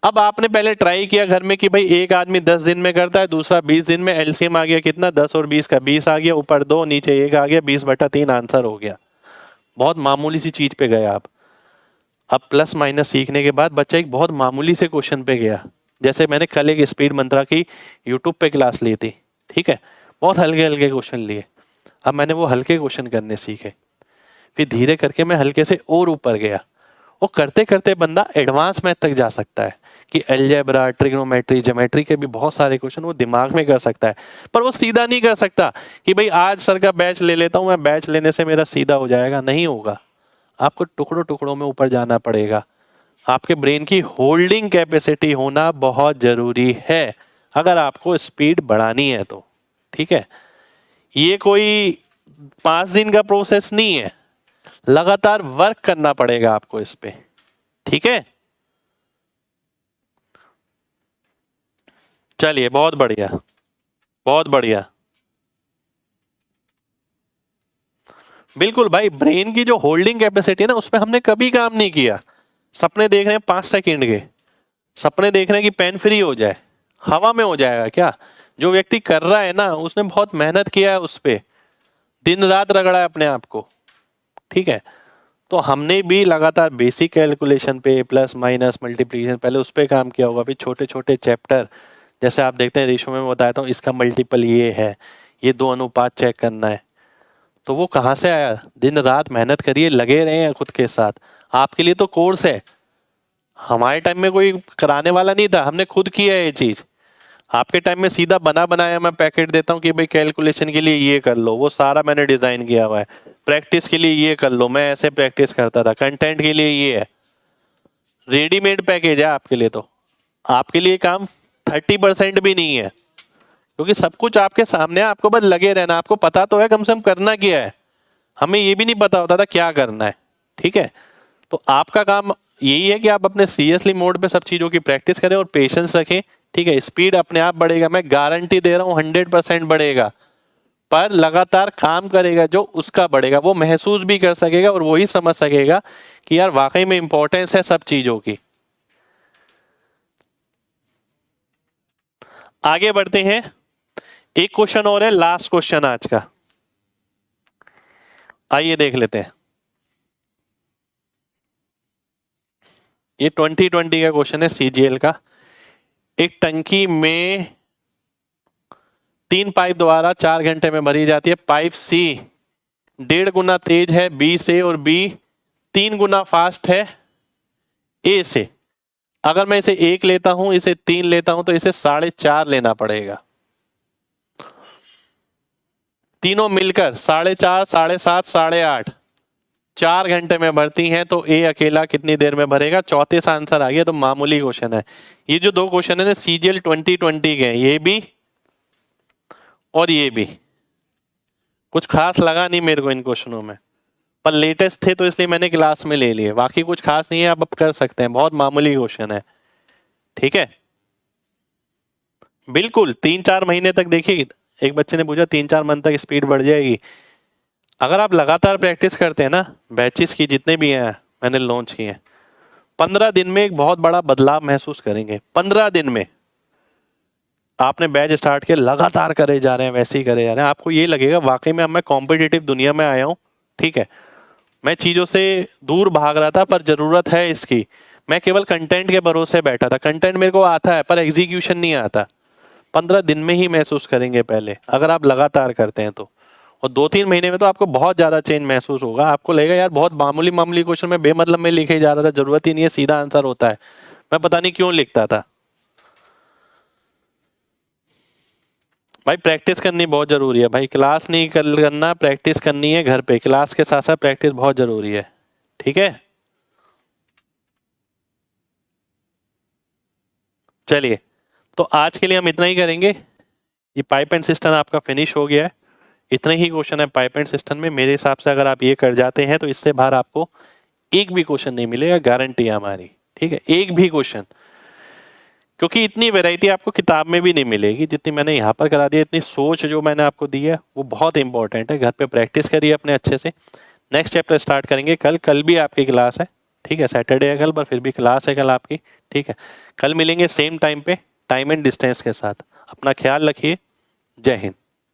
अब आपने पहले ट्राई किया घर में कि भाई एक आदमी 10 दिन में करता है, दूसरा 20 दिन में। एलसीएम आ गया कितना? 10 और 20 का 20 आ गया, ऊपर 2 नीचे 1 आ गया, 20/3 आंसर हो गया। बहुत मामूली सी चीज पे गए आप। अब प्लस माइनस सीखने के बाद बच्चा एक बहुत मामूली से क्वेश्चन पे गया। जैसे मैंने कल एक स्पीड मंत्रा की यूट्यूब पे क्लास ली थी। ठीक है, बहुत हल्के हल्के क्वेश्चन लिए। अब मैंने वो हल्के क्वेश्चन करने सीखे। फिर धीरे करके मैं हल्के से और ऊपर गया। वो करते करते बंदा एडवांस मैथ तक जा सकता है कि अलजेब्रा, ट्रिग्नोमेट्री, ज्योमेट्री के भी बहुत सारे क्वेश्चन वो दिमाग में कर सकता है। पर वो सीधा नहीं कर सकता कि भाई आज सर का बैच ले लेता हूं, मैं बैच लेने से मेरा सीधा हो जाएगा। नहीं होगा, आपको टुकड़ों टुकड़ों में ऊपर जाना पड़ेगा। आपके ब्रेन की होल्डिंग कैपेसिटी होना बहुत जरूरी है अगर आपको स्पीड बढ़ानी है तो। ठीक है, ये कोई 5 दिन का प्रोसेस नहीं है, लगातार वर्क करना पड़ेगा आपको इस पे। ठीक है, चलिए बहुत बढ़िया, बहुत बढ़िया। बिल्कुल भाई, ब्रेन की जो होल्डिंग कैपेसिटी है ना, उस पर हमने कभी काम नहीं किया। सपने देख रहे हैं 5 सेकंड के, सपने देख रहे हैं कि पेन फ्री हो जाए, हवा में हो जाएगा क्या? जो व्यक्ति कर रहा है ना, उसने बहुत मेहनत किया है, उस पे दिन रात रगड़ा है अपने आप को। ठीक है, तो हमने भी लगातार बेसिक कैलकुलेशन पे, प्लस माइनस मल्टीप्लिकेशन, पहले उस पर काम किया होगा। फिर छोटे छोटे चैप्टर, जैसे आप देखते हैं रेशो में मैं बताता हूँ इसका मल्टीपल ये है, ये 2 अनुपात चेक करना है। तो वो कहाँ से आया? दिन रात मेहनत करिए, लगे रहे हैं खुद के साथ। आपके लिए तो कोर्स है, हमारे टाइम में कोई कराने वाला नहीं था, हमने खुद किया है ये चीज। आपके टाइम में सीधा बना बनाया मैं पैकेट देता हूँ कि भाई कैलकुलेशन के लिए ये कर लो, वो सारा मैंने डिजाइन किया हुआ है। प्रैक्टिस के लिए ये कर लो, मैं ऐसे प्रैक्टिस करता था। कंटेंट के लिए ये है, रेडीमेड पैकेज है आपके लिए। तो आपके लिए काम 30% भी नहीं है, क्योंकि सब कुछ आपके सामने है, आपको बस लगे रहना। आपको पता तो है कम से कम करना क्या है, हमें ये भी नहीं पता होता था क्या करना है। ठीक है, तो आपका काम यही है कि आप अपने सीरियसली मोड पे सब चीजों की प्रैक्टिस करें और पेशेंस रखें। ठीक है, स्पीड अपने आप बढ़ेगा, मैं गारंटी दे रहा हूँ 100% बढ़ेगा। पर लगातार काम करेगा जो उसका बढ़ेगा, वो महसूस भी कर सकेगा और वो ही समझ सकेगा कि यार वाकई में इंपॉर्टेंस है सब चीजों की। आगे बढ़ते हैं, एक क्वेश्चन और है, लास्ट क्वेश्चन आज का, आइए देख लेते हैं। ये 2020 का क्वेश्चन है, सीजीएल का। एक टंकी में 3 पाइप द्वारा 4 घंटे में भरी जाती है। पाइप सी 1.5 गुना तेज है बी से, और बी 3 गुना फास्ट है ए से। अगर मैं इसे 1 लेता हूं, इसे 3 लेता हूं, तो इसे 4.5 लेना पड़ेगा। तीनों मिलकर 4.5, 7.5, 8.5 4 घंटे में भरती हैं, तो ए अकेला कितनी देर में भरेगा? 34 आंसर आ गया। तो मामूली क्वेश्चन है। ये जो 2 क्वेश्चन है ना सीजीएल 2020 के, ये भी और ये भी कुछ खास लगा नहीं मेरे को इन क्वेश्चनों में, पर लेटेस्ट थे तो इसलिए मैंने क्लास में ले लिए। बाकी कुछ खास नहीं है, आप अब कर सकते हैं, बहुत मामूली क्वेश्चन है। ठीक है, बिल्कुल 3-4 महीने तक देखिए। एक बच्चे ने पूछा 3-4 मंथ तक स्पीड बढ़ जाएगी। अगर आप लगातार प्रैक्टिस करते हैं ना, बैचेस की जितने भी हैं मैंने लॉन्च किए हैं, 15 दिन में एक बहुत बड़ा बदलाव महसूस करेंगे। 15 दिन में आपने बैच स्टार्ट किया, लगातार करे जा रहे हैं, वैसे ही करे जा रहे हैं, आपको ये लगेगा वाकई में अब मैं कॉम्पिटिटिव दुनिया में आया हूँ। ठीक है, मैं चीज़ों से दूर भाग रहा था पर ज़रूरत है इसकी, मैं केवल कंटेंट के भरोसे बैठा था, कंटेंट मेरे को आता है पर एग्जीक्यूशन नहीं आता। 15 दिन में ही महसूस करेंगे पहले, अगर आप लगातार करते हैं तो। और 2-3 महीने में तो आपको बहुत ज़्यादा चेंज महसूस होगा। आपको लगेगा यार बहुत मामूली मामूली क्वेश्चन में बेमतलब में लिखे जा रहा था, ज़रूरत ही नहीं है, सीधा आंसर होता है, मैं पता नहीं क्यों लिखता था। भाई प्रैक्टिस करनी बहुत ज़रूरी है भाई, क्लास नहीं करना, प्रैक्टिस करनी है घर पे, क्लास के साथ साथ प्रैक्टिस बहुत ज़रूरी है। ठीक है, चलिए तो आज के लिए हम इतना ही करेंगे। ये पाइप एंड सिस्टम आपका फिनिश हो गया है, इतने ही क्वेश्चन है पाइप एंड सिस्टम में। मेरे हिसाब से अगर आप ये कर जाते हैं तो इससे बाहर आपको एक भी क्वेश्चन नहीं मिलेगा, गारंटी है हमारी। ठीक है, एक भी क्वेश्चन, क्योंकि इतनी वैरायटी आपको किताब में भी नहीं मिलेगी जितनी मैंने यहाँ पर करा दी है। इतनी सोच जो मैंने आपको दी है वो बहुत इंपॉर्टेंट है, घर पे प्रैक्टिस करिए अपने अच्छे से। नेक्स्ट चैप्टर स्टार्ट करेंगे कल भी आपकी क्लास है। ठीक है, सैटरडे है कल पर फिर भी क्लास है कल आपकी। ठीक है, कल मिलेंगे सेम टाइम पे, टाइम एंड डिस्टेंस के साथ। अपना ख्याल रखिए, जय हिंद।